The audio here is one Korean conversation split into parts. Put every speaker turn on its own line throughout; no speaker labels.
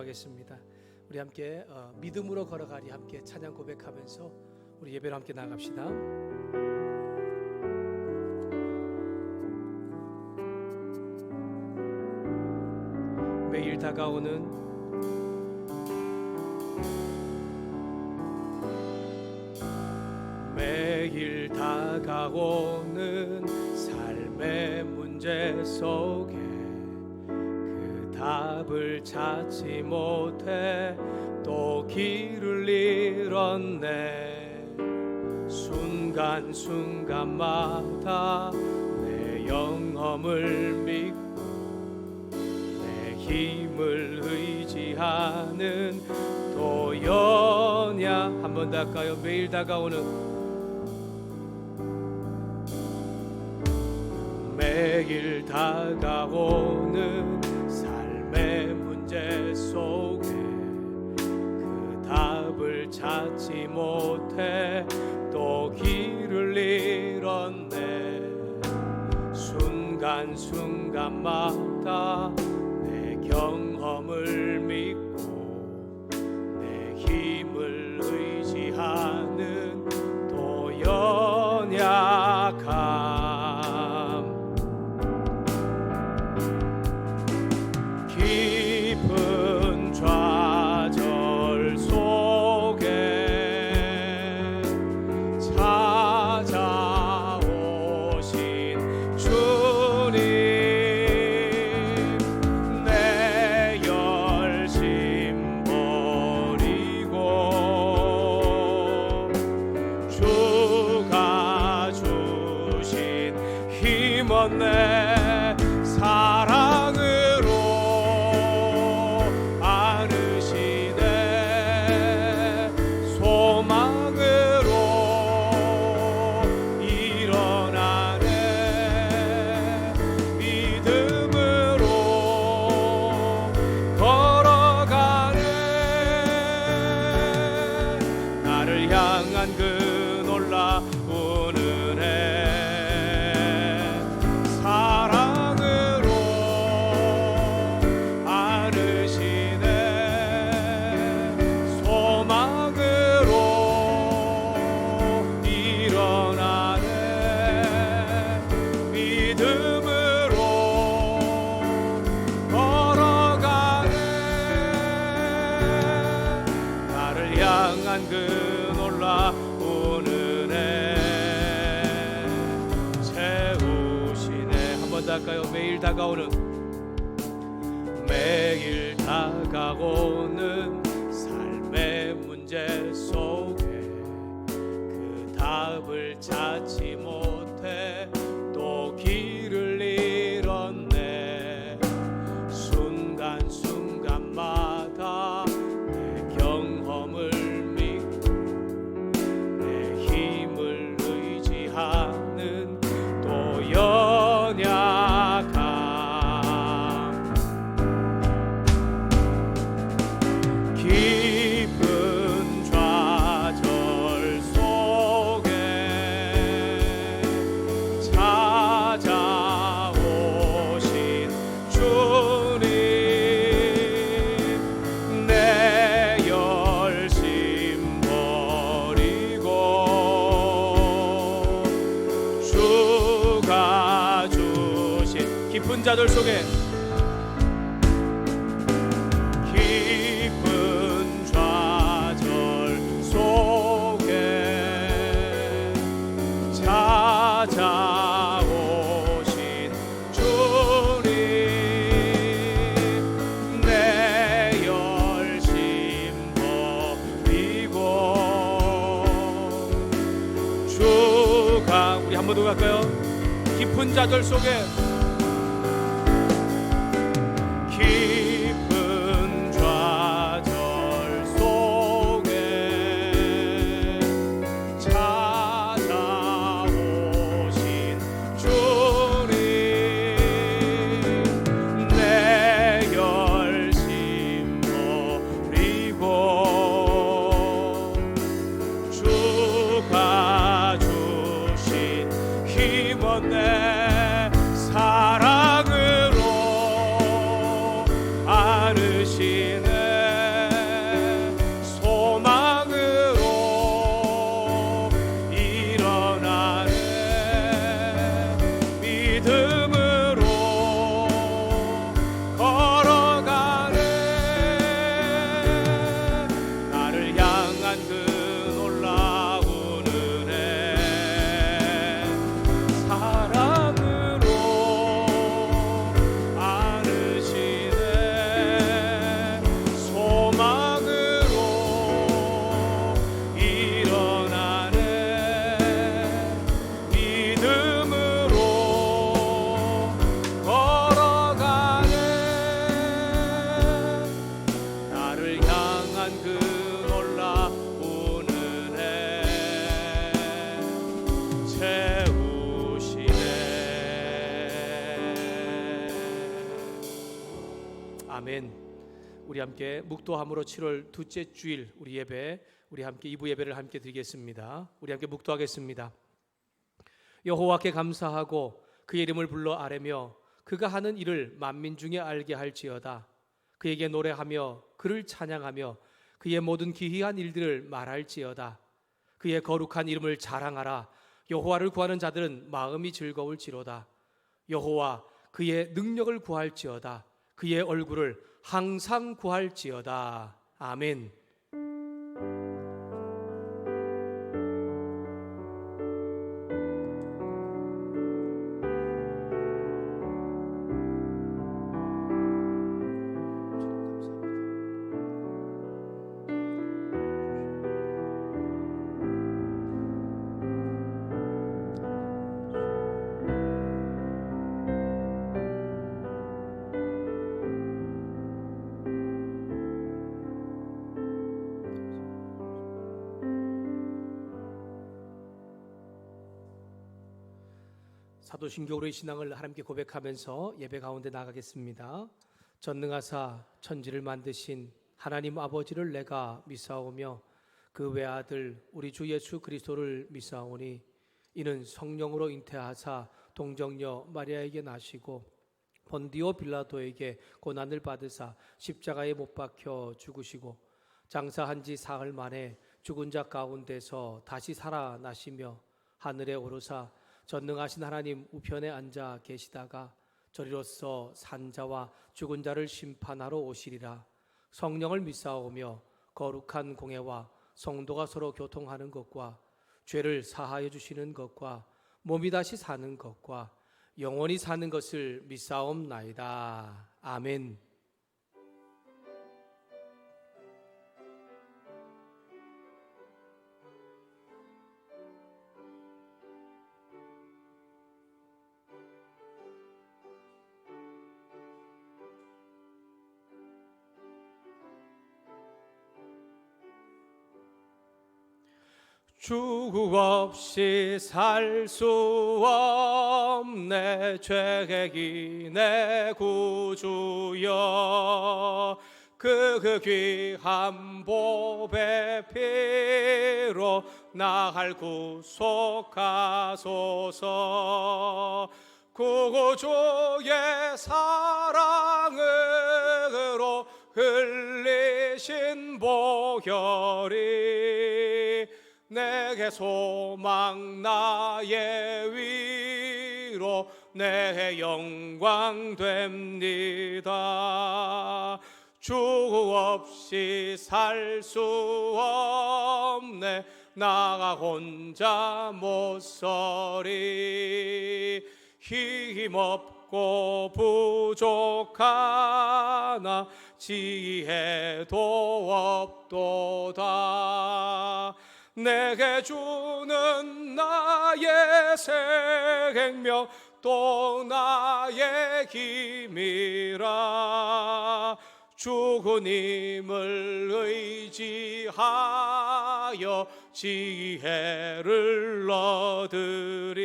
기도하겠습니다. 우리 함께 믿음으로 걸어가리 함께 찬양 고백하면서 우리 예배로 함께 나아갑시다. 매일 다가오는 매일 다가오는 삶의 문제 속에 그 답을 찾지 못해 또 길을 잃었네. 순간순간마다 내 영험을 믿고 내 힘을 의지하는 도연야. 한 번 더 할까요? 매일 다가오는 매일 다가오는 삶의 문제 속에 그 답을 찾지 못해 또 길을 잃었네. 순간순간마다 내 경험을 믿고 내 힘을 의지하는 또 연약함. 깊은 좌절 속에 찾아오신 주님, 내 열심 버리고 주가 주신 힘은 내 사랑으로 그 놀라우는 애 채우시네. 한 번 더 할까요? 매일 다가오는 매일 다가오는 삶의 문제 속에 그 답을 찾지 못해 또 길을 잃었네. 순간순간마다 내 경험을 하는 또 연약함. 깊은 좌절 속에 찾아오신 주님, 내 열심 버리고 주가 주신 깊은 좌절 속에 깊은 좌절 속에 찾아오신 주님, 내 열심 버리고 주가. 우리 한 번 더 갈까요? 깊은 좌절 속에 깊은 좌절 속에 찾아오신 주님, 내 열심 버리고 주가 주신 힘은 내 사랑으로 안으시네. 위한 그 놀라운 은혜 채우시네. 아멘. 우리 함께 묵도함으로 7월 둘째 주일 우리 예배, 우리 함께 2부 예배를 함께 드리겠습니다. 우리 함께 묵도하겠습니다. 여호와께 감사하고 그의 이름을 불러 아뢰며 그가 하는 일을 만민 중에 알게 할지어다. 그에게 노래하며 그를 찬양하며 그의 모든 기이한 일들을 말할지어다. 그의 거룩한 이름을 자랑하라. 여호와를 구하는 자들은 마음이 즐거울지로다. 여호와 그의 능력을 구할지어다. 그의 얼굴을 항상 구할지어다. 아멘. 사도신경으로의 신앙을 하나님께 고백하면서 예배 가운데 나가겠습니다. 전능하사 천지를 만드신 하나님 아버지를 내가 믿사오며 그 외아들 우리 주 예수 그리스도를 믿사오니 이는 성령으로 잉태하사 동정녀 마리아에게 나시고 본디오 빌라도에게 고난을 받으사 십자가에 못 박혀 죽으시고 장사한 지 사흘 만에 죽은 자 가운데서 다시 살아나시며 하늘에 오르사 전능하신 하나님 우편에 앉아 계시다가 저리로서 산자와 죽은 자를 심판하러 오시리라. 성령을 믿사오며 거룩한 공회와 성도가 서로 교통하는 것과 죄를 사하여 주시는 것과 몸이 다시 사는 것과 영원히 사는 것을 믿사옵나이다. 아멘. 주 없이 살 수 없네. 죄객이 내 구주여 그 귀한 보배 피로 나를 구속하소서. 구주의 사랑으로 흘리신 보혈이 내게 소망 나의 위로 내 영광 됩니다. 주 없이 살 수 없네. 나 혼자 못 서리. 힘없고 부족하나 지혜도 없도다. 내게 주는 나의 생명 또 나의 힘이라. 주님을 의지하여 지혜를 얻으리.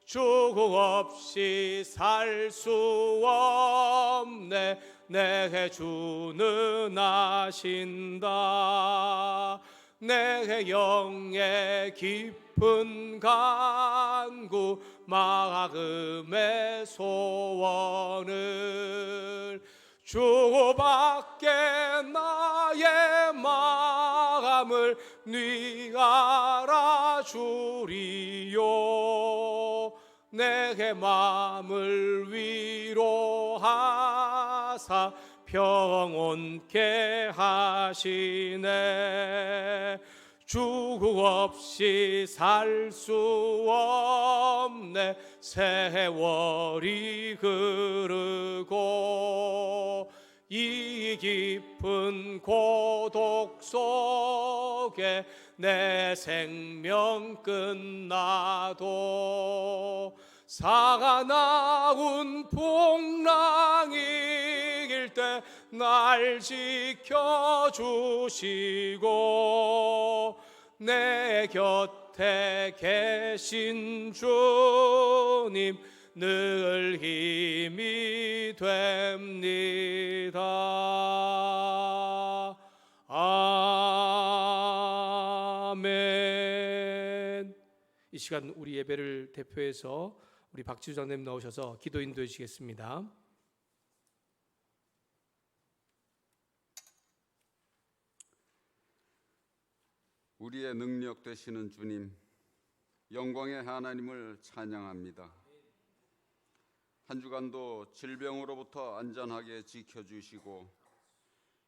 주 없이 살 수 없네. 내게 주는 아신다. 내 영의 깊은 간구 마음의 소원을 주밖에 나의 마음을 네 알아주리요. 내게 마음을 위로하사 평온케 하시네. 주 없이 살 수 없네. 세월이 흐르고 이 깊은 고독 속에 내 생명 끝나도 사나운 풍랑일 때 날 지켜주시고 내 곁에 계신 주님 늘 힘이 됩니다. 아멘. 이 시간 우리 예배를 대표해서 우리 박지수 장님 나오셔서 기도 인도해 주시겠습니다.
우리의 능력 되시는 주님, 영광의 하나님을 찬양합니다. 한 주간도 질병으로부터 안전하게 지켜주시고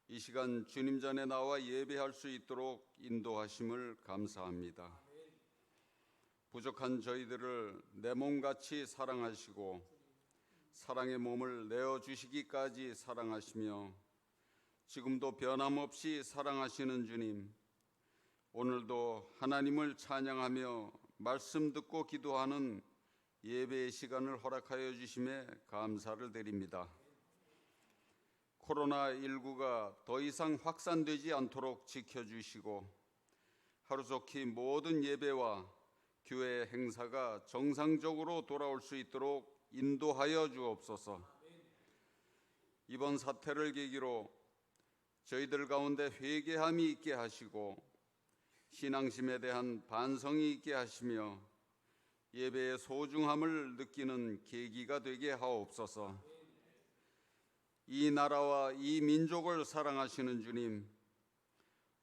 이 시간 주님 전에 나와 예배할 수 있도록 인도하심을 감사합니다. 부족한 저희들을 내 몸같이 사랑하시고 사랑의 몸을 내어주시기까지 사랑하시며 지금도 변함없이 사랑하시는 주님, 오늘도 하나님을 찬양하며 말씀 듣고 기도하는 예배의 시간을 허락하여 주심에 감사를 드립니다. 코로나19가 더 이상 확산되지 않도록 지켜주시고 하루속히 모든 예배와 교회 행사가 정상적으로 돌아올 수 있도록 인도하여 주옵소서. 이번 사태를 계기로 저희들 가운데 회개함이 있게 하시고 신앙심에 대한 반성이 있게 하시며 예배의 소중함을 느끼는 계기가 되게 하옵소서. 이 나라와 이 민족을 사랑하시는 주님,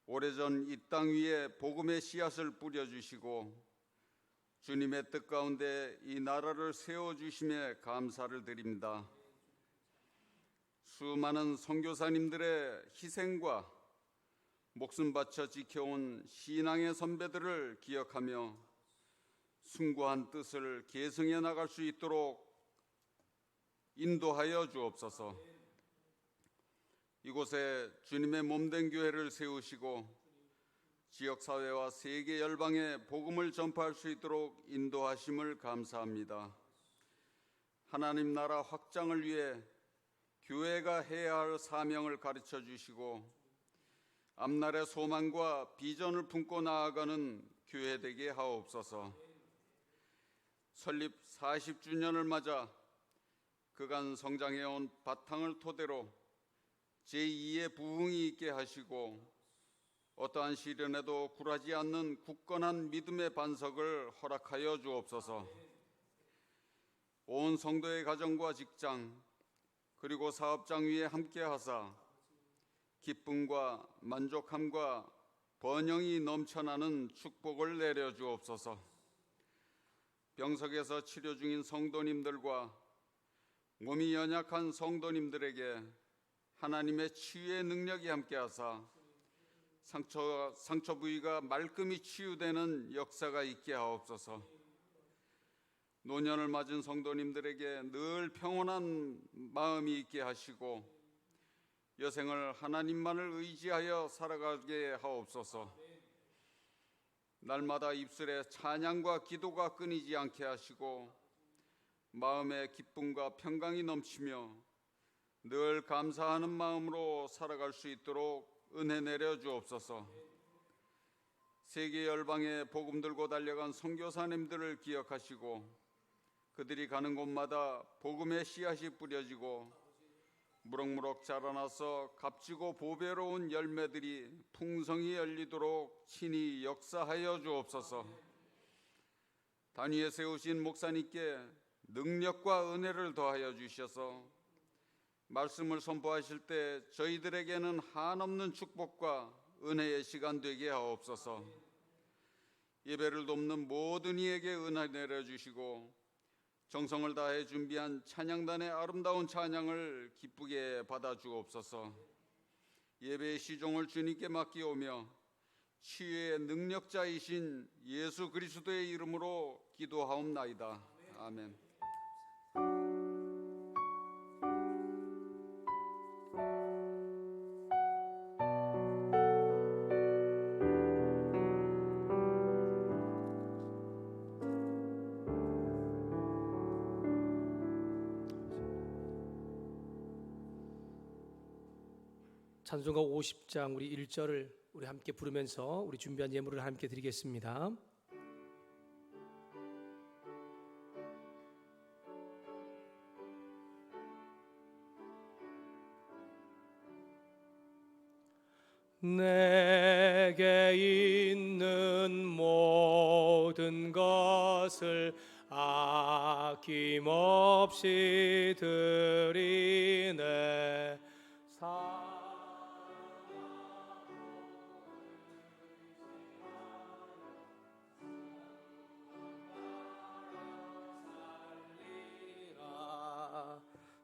오래전 이 땅 위에 복음의 씨앗을 뿌려주시고 주님의 뜻 가운데 이 나라를 세워주심에 감사를 드립니다. 수많은 선교사님들의 희생과 목숨 바쳐 지켜온 신앙의 선배들을 기억하며 숭고한 뜻을 계승해 나갈 수 있도록 인도하여 주옵소서. 이곳에 주님의 몸된 교회를 세우시고 지역사회와 세계 열방에 복음을 전파할 수 있도록 인도하심을 감사합니다. 하나님 나라 확장을 위해 교회가 해야 할 사명을 가르쳐 주시고 앞날의 소망과 비전을 품고 나아가는 교회 되게 하옵소서. 설립 40주년을 맞아 그간 성장해온 바탕을 토대로 제2의 부흥이 있게 하시고 어떠한 시련에도 굴하지 않는 굳건한 믿음의 반석을 허락하여 주옵소서. 온 성도의 가정과 직장 그리고 사업장 위에 함께 하사 기쁨과 만족함과 번영이 넘쳐나는 축복을 내려 주옵소서. 병석에서 치료 중인 성도님들과 몸이 연약한 성도님들에게 하나님의 치유의 능력이 함께하사 상처 부위가 말끔히 치유되는 역사가 있게 하옵소서. 노년을 맞은 성도님들에게 늘 평온한 마음이 있게 하시고 여생을 하나님만을 의지하여 살아가게 하옵소서. 날마다 입술에 찬양과 기도가 끊이지 않게 하시고 마음의 기쁨과 평강이 넘치며 늘 감사하는 마음으로 살아갈 수 있도록 은혜 내려 주옵소서. 세계 열방에 복음 들고 달려간 선교사님들을 기억하시고 그들이 가는 곳마다 복음의 씨앗이 뿌려지고 무럭무럭 자라나서 값지고 보배로운 열매들이 풍성히 열리도록 친히 역사하여 주옵소서. 단위에 세우신 목사님께 능력과 은혜를 더하여 주셔서 말씀을 선포하실 때 저희들에게는 한없는 축복과 은혜의 시간 되게 하옵소서. 예배를 돕는 모든 이에게 은혜 내려주시고 정성을 다해 준비한 찬양단의 아름다운 찬양을 기쁘게 받아주옵소서. 예배의 시종을 주님께 맡기오며 치유의 능력자이신 예수 그리스도의 이름으로 기도하옵나이다. 아멘.
찬송가 50장 우리 1절을 우리 함께 부르면서 우리 준비한 예물을 함께 드리겠습니다. 내게 있는 모든 것을 아낌없이 드리네.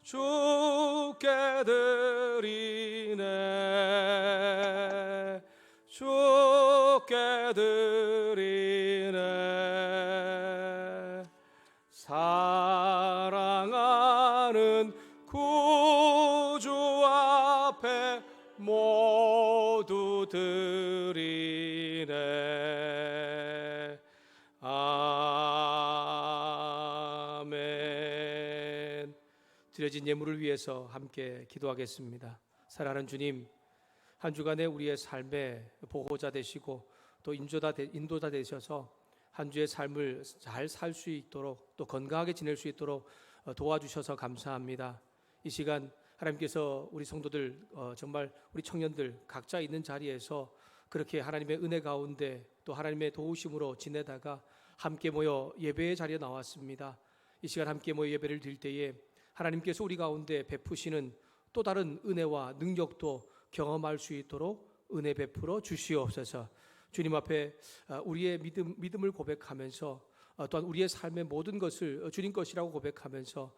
주께 드리네. 주께 드리네. 사랑하는 구주 앞에 모두 드리네. 아멘. 드려진 예물을 위해서 함께 기도하겠습니다. 사랑하는 주님, 한 주간에 우리의 삶의 보호자 되시고 또 인도자 되셔서 한 주의 삶을 잘 살 수 있도록 또 건강하게 지낼 수 있도록 도와주셔서 감사합니다. 이 시간 하나님께서 우리 성도들 정말 우리 청년들 각자 있는 자리에서 그렇게 하나님의 은혜 가운데 또 하나님의 도우심으로 지내다가 함께 모여 예배의 자리에 나왔습니다. 이 시간 함께 모여 예배를 드릴 때에 하나님께서 우리 가운데 베푸시는 또 다른 은혜와 능력도 경험할 수 있도록 은혜 베풀어 주시옵소서. 주님 앞에 우리의 믿음을 고백하면서 또한 우리의 삶의 모든 것을 주님 것이라고 고백하면서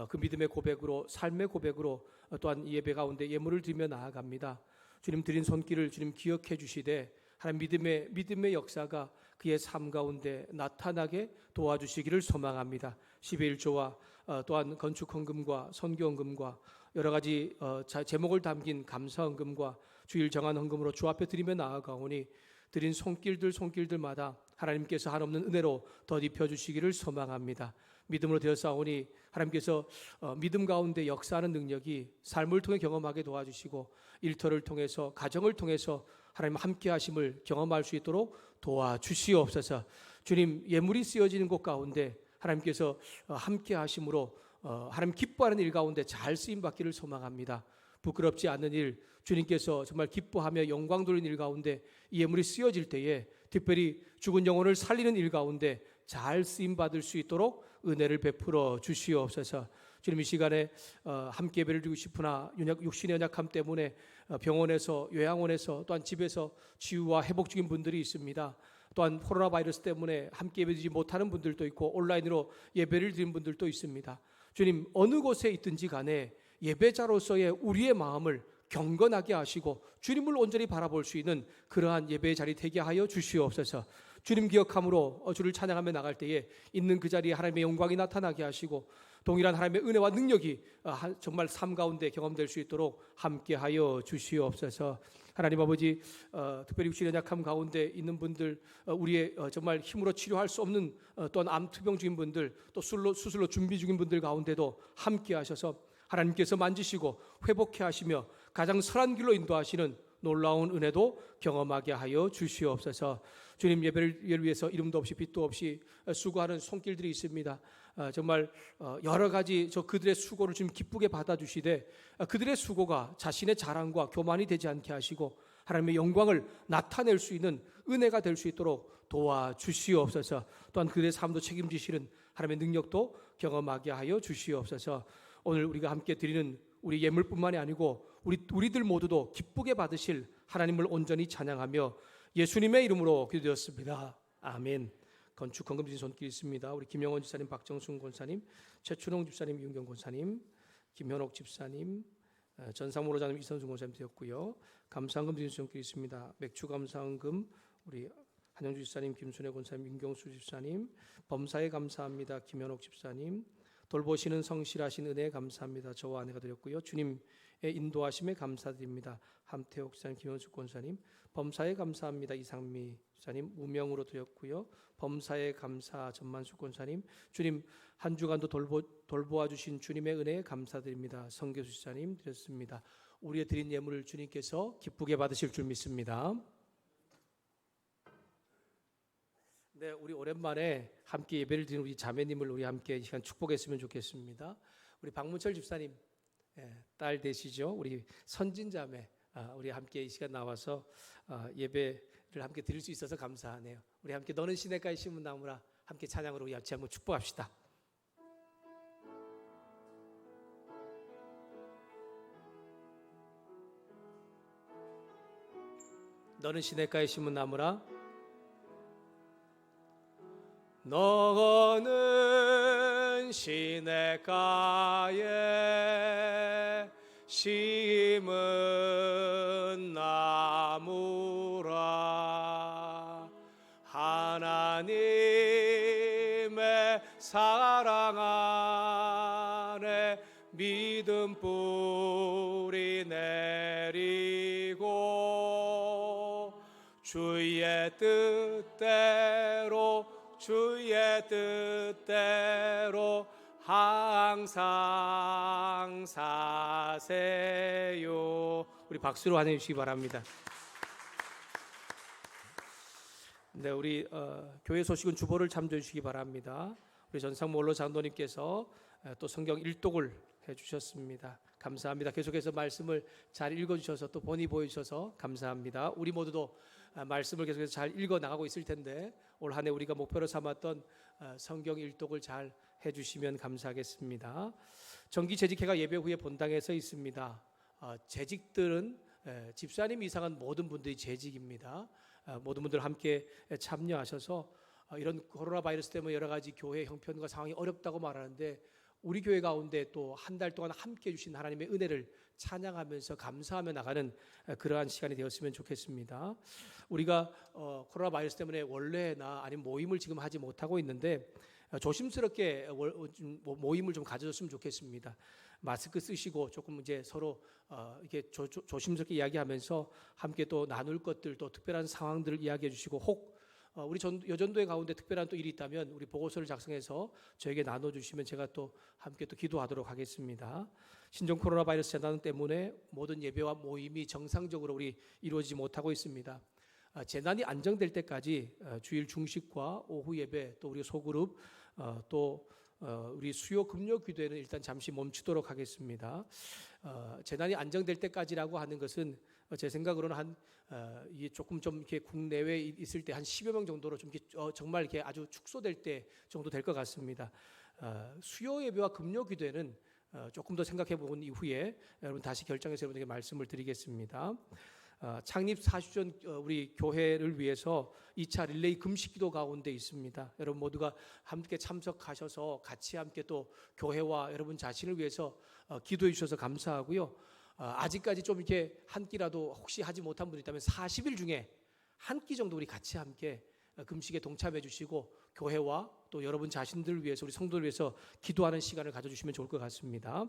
그 믿음의 고백으로 삶의 고백으로 또한 예배 가운데 예물을 드리며 나아갑니다. 주님 드린 손길을 주님 기억해 주시되 하나님 믿음의 역사가 그의 삶 가운데 나타나게 도와주시기를 소망합니다. 11조와 또한 건축 헌금과 선교 헌금과 여러 가지 제목을 담긴 감사 헌금과 주일 정한 헌금으로 주 앞에 드리며 나아가오니 드린 손길들마다 하나님께서 한없는 은혜로 덧입혀 주시기를 소망합니다. 믿음으로 되었사오니 하나님께서 믿음 가운데 역사하는 능력이 삶을 통해 경험하게 도와주시고 일터를 통해서 가정을 통해서 하나님 함께 하심을 경험할 수 있도록 도와주시옵소서. 주님, 예물이 쓰여지는 곳 가운데 하나님께서 함께 하심으로 하나님 기뻐하는 일 가운데 잘 쓰임 받기를 소망합니다. 부끄럽지 않는 일, 주님께서 정말 기뻐하며 영광 돌리는 일 가운데 이 예물이 쓰여질 때에 특별히 죽은 영혼을 살리는 일 가운데 잘 쓰임 받을 수 있도록 은혜를 베풀어 주시옵소서. 주님, 이 시간에 함께 예배를 드리고 싶으나 육신의 연약함 때문에 병원에서 요양원에서 또한 집에서 치유와 회복 중인 분들이 있습니다. 또한 코로나 바이러스 때문에 함께 예배드리지 못하는 분들도 있고 온라인으로 예배를 드리는 분들도 있습니다. 주님, 어느 곳에 있든지 간에 예배자로서의 우리의 마음을 경건하게 하시고 주님을 온전히 바라볼 수 있는 그러한 예배의 자리 되게 하여 주시옵소서. 주님 기억함으로 주를 찬양하며 나갈 때에 있는 그 자리에 하나님의 영광이 나타나게 하시고 동일한 하나님의 은혜와 능력이 정말 삶 가운데 경험될 수 있도록 함께하여 주시옵소서. 하나님 아버지, 특별히 육신의 약함 가운데 있는 분들, 우리의 정말 힘으로 치료할 수 없는 또한 암투병 중인 분들, 또 수술로 준비 중인 분들 가운데도 함께하셔서 하나님께서 만지시고 회복해 하시며 가장 선한 길로 인도하시는 놀라운 은혜도 경험하게 하여 주시옵소서. 주님, 예배를 위해서 이름도 없이 빛도 없이 수고하는 손길들이 있습니다. 정말 여러 가지 그들의 수고를 좀 기쁘게 받아주시되 그들의 수고가 자신의 자랑과 교만이 되지 않게 하시고 하나님의 영광을 나타낼 수 있는 은혜가 될 수 있도록 도와주시옵소서. 또한 그들의 삶도 책임지시는 하나님의 능력도 경험하게 하여 주시옵소서. 오늘 우리가 함께 드리는 우리 예물뿐만이 아니고 우리들 모두도 기쁘게 받으실 하나님을 온전히 찬양하며 예수님의 이름으로 기도드렸습니다. 아멘. 건축 헌금 드린 손길 있습니다. 우리 김영원 집사님, 박정순 권사님, 최춘홍 집사님, 이윤경 권사님, 김현옥 집사님, 전상모 로자님, 이선수 권사님 되었고요. 감사헌금 드린 손길 있습니다. 맥주 감사헌금 우리 한영주 집사님, 김순애 권사님, 윤경수 집사님, 범사에 감사합니다. 김현옥 집사님, 돌보시는 성실하신 은혜에 감사합니다. 저와 아내가 드렸고요. 주님의 인도하심에 감사드립니다. 함태옥 집사님, 김현숙 권사님, 범사에 감사합니다. 이상미 집사님, 무명으로 드렸고요. 범사에 감사 전만숙 권사님, 주님 한 주간도 돌보아 주신 주님의 은혜에 감사드립니다. 성교수 집사님 드렸습니다. 우리의 드린 예물을 주님께서 기쁘게 받으실 줄 믿습니다. 네, 우리 오랜만에 함께 예배를 드리는 우리 자매님을 우리 함께 이 시간 축복했으면 좋겠습니다. 우리 박문철 집사님 딸 되시죠? 우리 선진자매 우리 함께 이 시간 나와서 예배를 함께 드릴 수 있어서 감사하네요. 우리 함께 너는 시냇가에 심은 나무라 함께 찬양으로 우리 같이 한번 축복합시다. 너는 시냇가에 심은 나무라 너는 시냇가에 심은 나무라 하나님의 사랑 안에 믿음 뿌리 내리고 주의 뜻대로 항상 사세요. 우리 박수로 환영해 주시기 바랍니다. 네, 우리 교회 소식은 주보를 참조해 주시기 바랍니다. 우리 전상모 원로 장로님께서 또 성경 일독을 해주셨습니다. 감사합니다. 계속해서 말씀을 잘 읽어주셔서 또 본이 보여주셔서 감사합니다. 우리 모두도 말씀을 계속해서 잘 읽어 나가고 있을 텐데 올 한 해 우리가 목표로 삼았던 성경 일독을 잘 해주시면 감사하겠습니다. 정기 재직회가 예배 후에 본당에서 있습니다. 재직들은 집사님 이상한 모든 분들이 재직입니다. 모든 분들 함께 참여하셔서 이런 코로나 바이러스 때문에 여러 가지 교회 형편과 상황이 어렵다고 말하는데 우리 교회 가운데 또 한 달 동안 함께 해주신 하나님의 은혜를 찬양하면서 감사하며 나가는 그러한 시간이 되었으면 좋겠습니다. 우리가 코로나 바이러스 때문에 원래나 아니면 모임을 지금 하지 못하고 있는데 조심스럽게 모임을 좀 가져줬으면 좋겠습니다. 마스크 쓰시고 조금 이제 서로 이렇게 조심스럽게 이야기하면서 함께 또 나눌 것들 또 특별한 상황들을 이야기해 주시고 혹 우리 여전도의 가운데 특별한 또 일이 있다면 우리 보고서를 작성해서 저에게 나눠주시면 제가 또 함께 또 기도하도록 하겠습니다. 신종 코로나 바이러스 재난 때문에 모든 예배와 모임이 정상적으로 우리 이루어지지 못하고 있습니다. 재난이 안정될 때까지 주일 중식과 오후 예배 또 우리 소그룹 또 우리 수요 금요 기도회는 일단 잠시 멈추도록 하겠습니다. 재난이 안정될 때까지라고 하는 것은 제 생각으로는 이게 조금 좀 이렇게 국내외에 있을 때 한 10여 명 정도로 좀 이렇게 정말 이렇게 아주 축소될 때 정도 될 것 같습니다. 수요 예배와 금요 기도회는 조금 더 생각해 본 이후에 여러분 다시 결정해서 여러분에게 말씀을 드리겠습니다. 창립 40주년 우리 교회를 위해서 2차 릴레이 금식기도 가운데 있습니다. 여러분 모두가 함께 참석하셔서 같이 함께 또 교회와 여러분 자신을 위해서 기도해 주셔서 감사하고요. 아직까지 좀 이렇게 한 끼라도 혹시 하지 못한 분이 있다면 40일 중에 한 끼 정도 우리 같이 함께 금식에 동참해 주시고 교회와 또 여러분 자신들을 위해서 우리 성도를 위해서 기도하는 시간을 가져주시면 좋을 것 같습니다.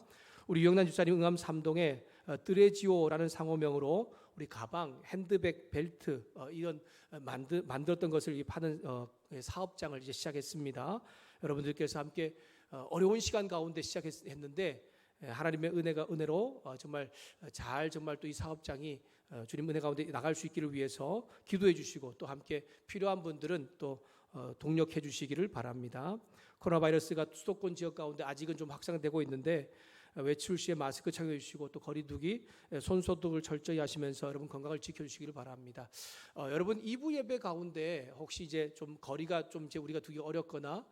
우리 유영란 집사님 응암 3동에 뜨레지오라는 상호명으로 우리 가방, 핸드백, 벨트 이런 만들었던 것을 파는 사업장을 이제 시작했습니다. 여러분들께서 함께 어려운 시간 가운데 시작했는데 하나님의 은혜로 정말 정말 또 이 사업장이 주님 은혜 가운데 나갈 수 있기를 위해서 기도해 주시고 또 함께 필요한 분들은 또 동력해 주시기를 바랍니다. 코로나 바이러스가 수도권 지역 가운데 아직은 좀 확산되고 있는데 외출 시에 마스크 착용해 주시고 또 거리두기, 손소독을 철저히 하시면서 여러분 건강을 지켜주시기를 바랍니다. 여러분 2부 예배 가운데 혹시 이제 좀 거리가 좀 이제 우리가 두기 어렵거나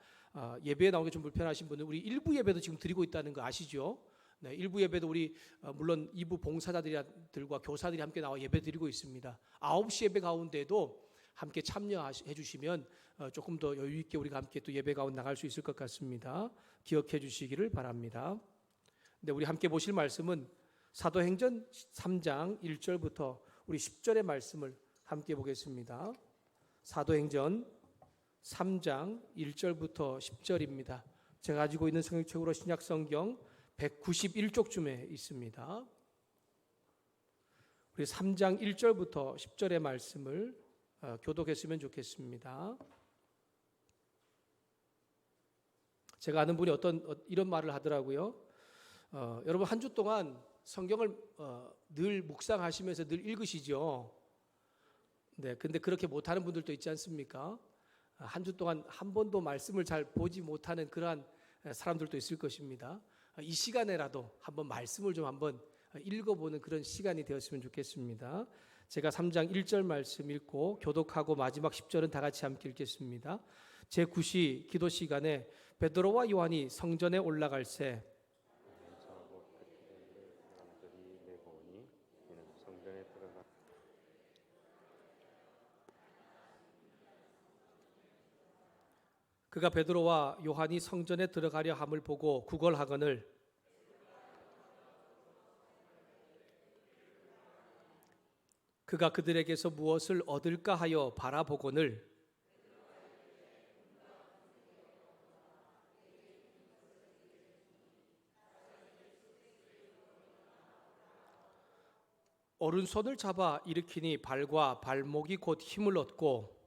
예배에 나오기 좀 불편하신 분은 우리 1부 예배도 지금 드리고 있다는 거 아시죠? 네, 1부 예배도 우리 물론 2부 봉사자들과 교사들이 함께 나와 예배 드리고 있습니다. 9시 예배 가운데도 함께 참여해 주시면 조금 더 여유 있게 우리가 함께 또 예배 가운데 나갈 수 있을 것 같습니다. 기억해 주시기를 바랍니다. 네, 우리 함께 보실 말씀은 사도행전 3장 1절부터 우리 10절의 말씀을 함께 보겠습니다. 사도행전 3장 1절부터 10절입니다. 제가 가지고 있는 성경책으로 신약성경 191쪽쯤에 있습니다. 우리 3장 1절부터 10절의 말씀을 교독했으면 좋겠습니다. 제가 아는 분이 이런 말을 하더라고요. 여러분 한 주 동안 성경을 늘 묵상하시면서 늘 읽으시죠. 네, 근데 그렇게 못하는 분들도 있지 않습니까? 한 주 동안 한 번도 말씀을 잘 보지 못하는 그러한 사람들도 있을 것입니다. 이 시간에라도 한번 말씀을 좀 한번 읽어보는 그런 시간이 되었으면 좋겠습니다. 제가 3장 1절 말씀 읽고 교독하고 마지막 10절은 다 같이 함께 읽겠습니다. 제9시 기도 시간에 베드로와 요한이 성전에 올라갈새 그가 베드로와 요한이 성전에 들어가려 함을 보고 구걸하거늘 그가 그들에게서 무엇을 얻을까 하여 바라보거늘 오른손을 잡아 일으키니 발과 발목이 곧 힘을 얻고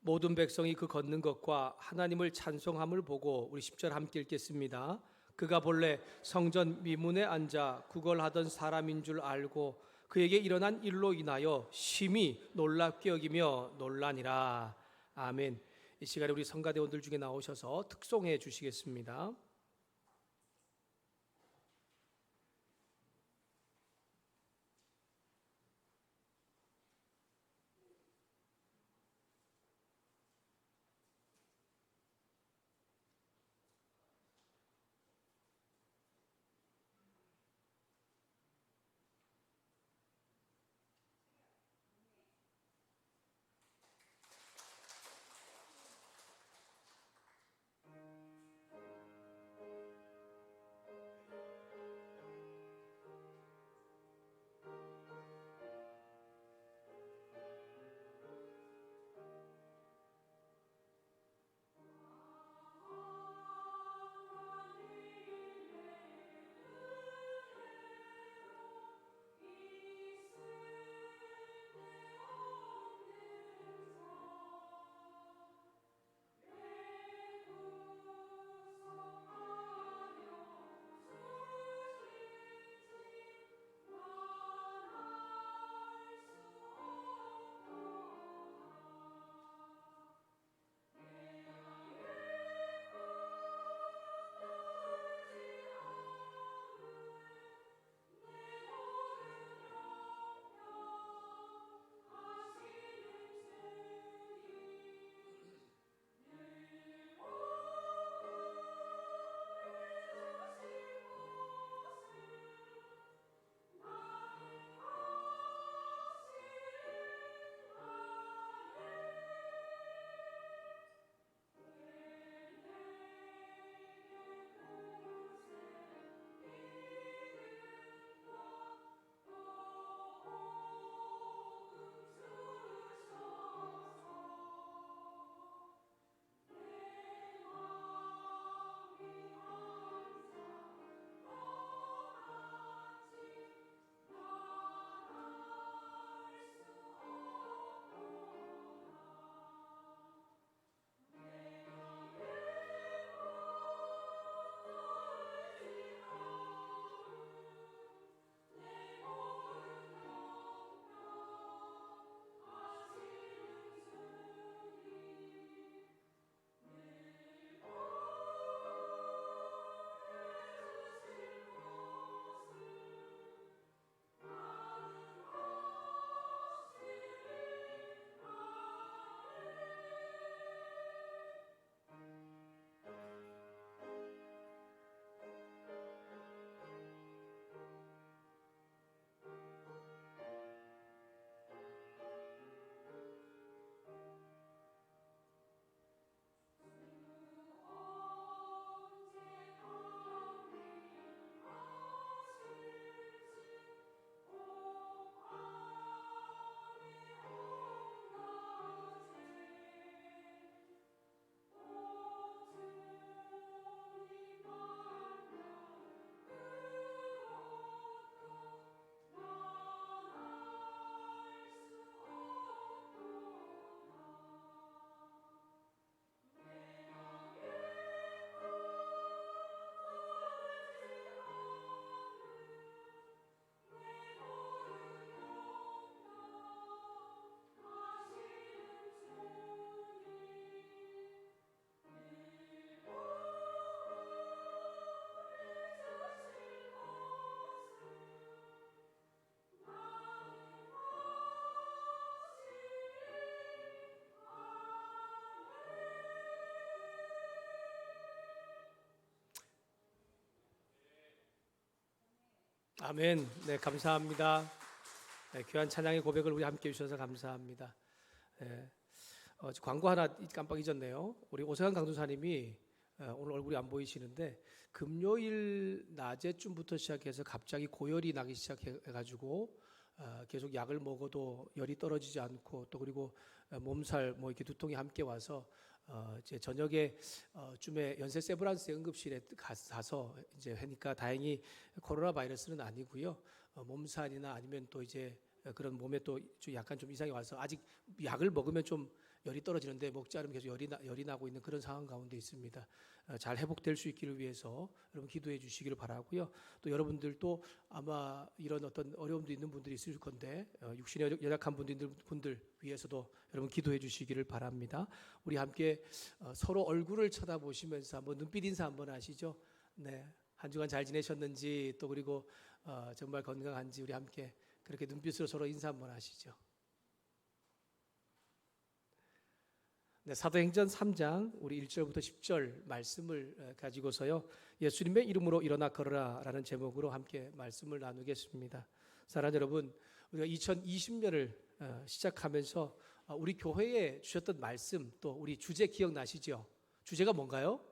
모든 백성이 그 걷는 것과 하나님을 찬송함을 보고 우리 10절 함께 읽겠습니다. 그가 본래 성전 미문에 앉아 구걸하던 사람인 줄 알고 그에게 일어난 일로 인하여 심히 놀랍게 여기며 놀라니라. 아멘. 이 시간에 우리 성가대원들 중에 나오셔서 특송해 주시겠습니다. 아멘. 네, 감사합니다. 네, 귀한 찬양의 고백을 우리 함께 해주셔서 감사합니다. 네, 광고 하나 깜빡 잊었네요. 우리 오세환 강도사님이 오늘 얼굴이 안 보이시는데 금요일 낮에쯤부터 시작해서 갑자기 고열이 나기 시작해가지고 계속 약을 먹어도 열이 떨어지지 않고 또 그리고 몸살 뭐 이렇게 두통이 함께 와서 이제 저녁에 쯤에 연세 세브란스 응급실에 가서 이제 하니까 다행히 코로나 바이러스는 아니고요. 몸살이나 아니면 또 이제 그런 몸에 또 약간 좀 이상이 와서 아직 약을 먹으면 좀 열이 떨어지는데 먹지 않으면 계속 열이 나고 있는 그런 상황 가운데 있습니다. 잘 회복될 수 있기를 위해서 여러분 기도해 주시기를 바라고요. 또 여러분들도 아마 이런 어떤 어려움도 있는 분들이 있을 건데 육신에 연약한 분들 위해서도 여러분 기도해 주시기를 바랍니다. 우리 함께 서로 얼굴을 쳐다보시면서 한번 눈빛 인사 한번 하시죠. 네, 한 주간 잘 지내셨는지 또 그리고 정말 건강한지 우리 함께 그렇게 눈빛으로 서로 인사 한번 하시죠. 네, 사도행전 3장 우리 1절부터 10절 말씀을 가지고서요. 예수님의 이름으로 일어나 걸어라라는 제목으로 함께 말씀을 나누겠습니다. 사랑하는 여러분, 우리가 2020년을 시작하면서 우리 교회에 주셨던 말씀 또 우리 주제 기억나시죠? 주제가 뭔가요?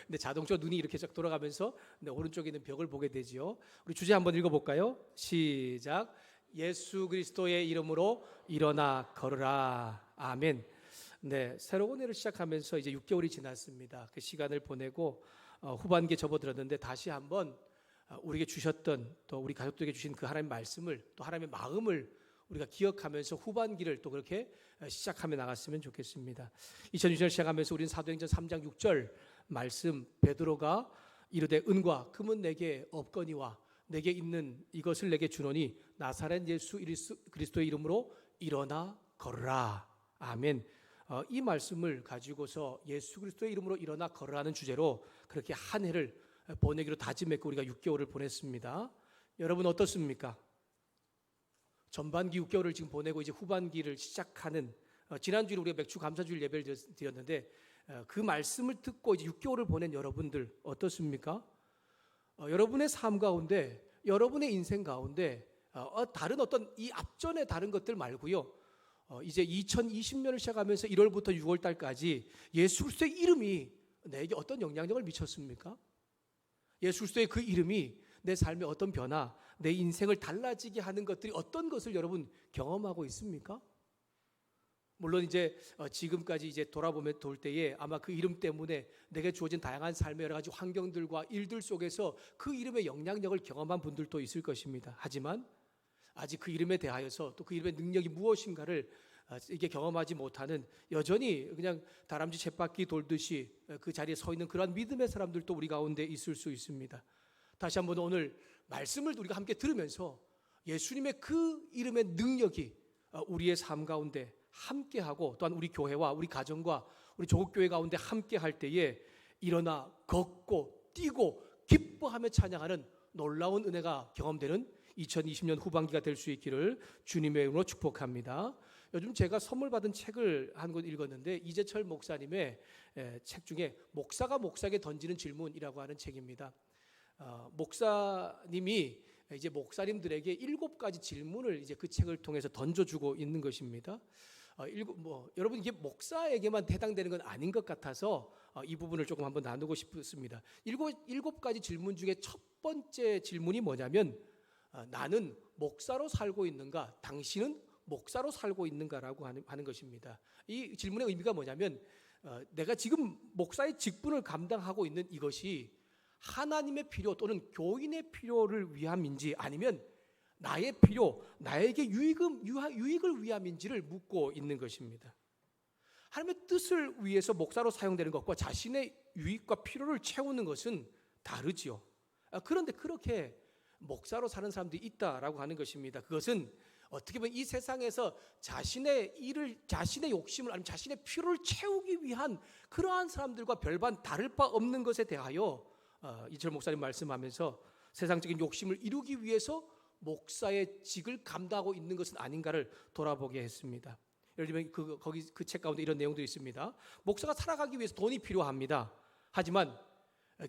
근데 자동적으로 눈이 이렇게 쫙 돌아가면서 오른쪽에 있는 벽을 보게 되지요. 우리 주제 한번 읽어볼까요? 시작. 예수 그리스도의 이름으로 일어나 걸어라. 아멘. 네, 새로운 해를 시작하면서 이제 6개월이 지났습니다. 그 시간을 보내고 후반기에 접어들었는데 다시 한번 우리에게 주셨던 또 우리 가족들에게 주신 그 하나님의 말씀을 또 하나님의 마음을 우리가 기억하면서 후반기를 또 그렇게 시작하며 나갔으면 좋겠습니다. 2006년 시작하면서 우리는 사도행전 3장 6절 말씀 베드로가 이르되 은과 금은 내게 없거니와 내게 있는 이것을 내게 주노니 나사렛 예수 그리스도의 이름으로 일어나 걸으라. 아멘. 이 말씀을 가지고서 예수 그리스도의 이름으로 일어나 걸으라는 주제로 그렇게 한 해를 보내기로 다짐했고 우리가 6개월을 보냈습니다. 여러분 어떻습니까? 전반기 6개월을 지금 보내고 이제 후반기를 시작하는 지난주에 우리가 맥주 감사주일 예배를 드렸는데 그 말씀을 듣고 이제 6개월을 보낸 여러분들 어떻습니까? 여러분의 삶 가운데 여러분의 인생 가운데 다른 어떤 이 앞전에 다른 것들 말고요. 이제 2020년을 시작하면서 1월부터 6월 달까지 예수 그리스도의 이름이 내게 어떤 영향력을 미쳤습니까? 예수 그리스도의 그 이름이 내 삶에 어떤 변화, 내 인생을 달라지게 하는 것들이 어떤 것을 여러분 경험하고 있습니까? 물론 이제 지금까지 이제 돌아보면 돌 때에 아마 그 이름 때문에 내게 주어진 다양한 삶의 여러 가지 환경들과 일들 속에서 그 이름의 영향력을 경험한 분들도 있을 것입니다. 하지만 아직 그 이름에 대하여서 또 그 이름의 능력이 무엇인가를 이게 경험하지 못하는 여전히 그냥 다람쥐 쳇바퀴 돌듯이 그 자리에 서 있는 그러한 믿음의 사람들도 우리 가운데 있을 수 있습니다. 다시 한번 오늘 말씀을 우리가 함께 들으면서 예수님의 그 이름의 능력이 우리의 삶 가운데 함께하고 또한 우리 교회와 우리 가정과 우리 조국교회 가운데 함께할 때에 일어나 걷고 뛰고 기뻐하며 찬양하는 놀라운 은혜가 경험되는 2020년 후반기가 될 수 있기를 주님의 이름으로 축복합니다. 요즘 제가 선물 받은 책을 한 권 읽었는데 이재철 목사님의 책 중에 목사가 목사에게 던지는 질문이라고 하는 책입니다. 목사님이 이제 목사님들에게 7가지 질문을 이제 그 책을 통해서 던져주고 있는 것입니다. 여러분 이게 목사에게만 해당되는 건 아닌 것 같아서 이 부분을 조금 한번 나누고 싶습니다. 7가지 질문 중에 첫 번째 질문이 뭐냐면 나는 목사로 살고 있는가? 당신은 목사로 살고 있는가라고 하는 것입니다. 이 질문의 의미가 뭐냐면 내가 지금 목사의 직분을 감당하고 있는 이것이 하나님의 필요 또는 교인의 필요를 위함인지 아니면 나의 필요, 나에게 유익을 위함인지를 묻고 있는 것입니다. 하나님의 뜻을 위해서 목사로 사용되는 것과 자신의 유익과 필요를 채우는 것은 다르지요. 그런데 그렇게 목사로 사는 사람들이 있다라고 하는 것입니다. 그것은 어떻게 보면 이 세상에서 자신의 일을, 자신의 욕심을 아니면 자신의 필요를 채우기 위한 그러한 사람들과 별반 다를 바 없는 것에 대하여 이철 목사님 말씀하면서 세상적인 욕심을 이루기 위해서 목사의 직을 감당하고 있는 것은 아닌가를 돌아보게 했습니다. 예를 들면 그 책 가운데 이런 내용도 있습니다. 목사가 살아가기 위해서 돈이 필요합니다. 하지만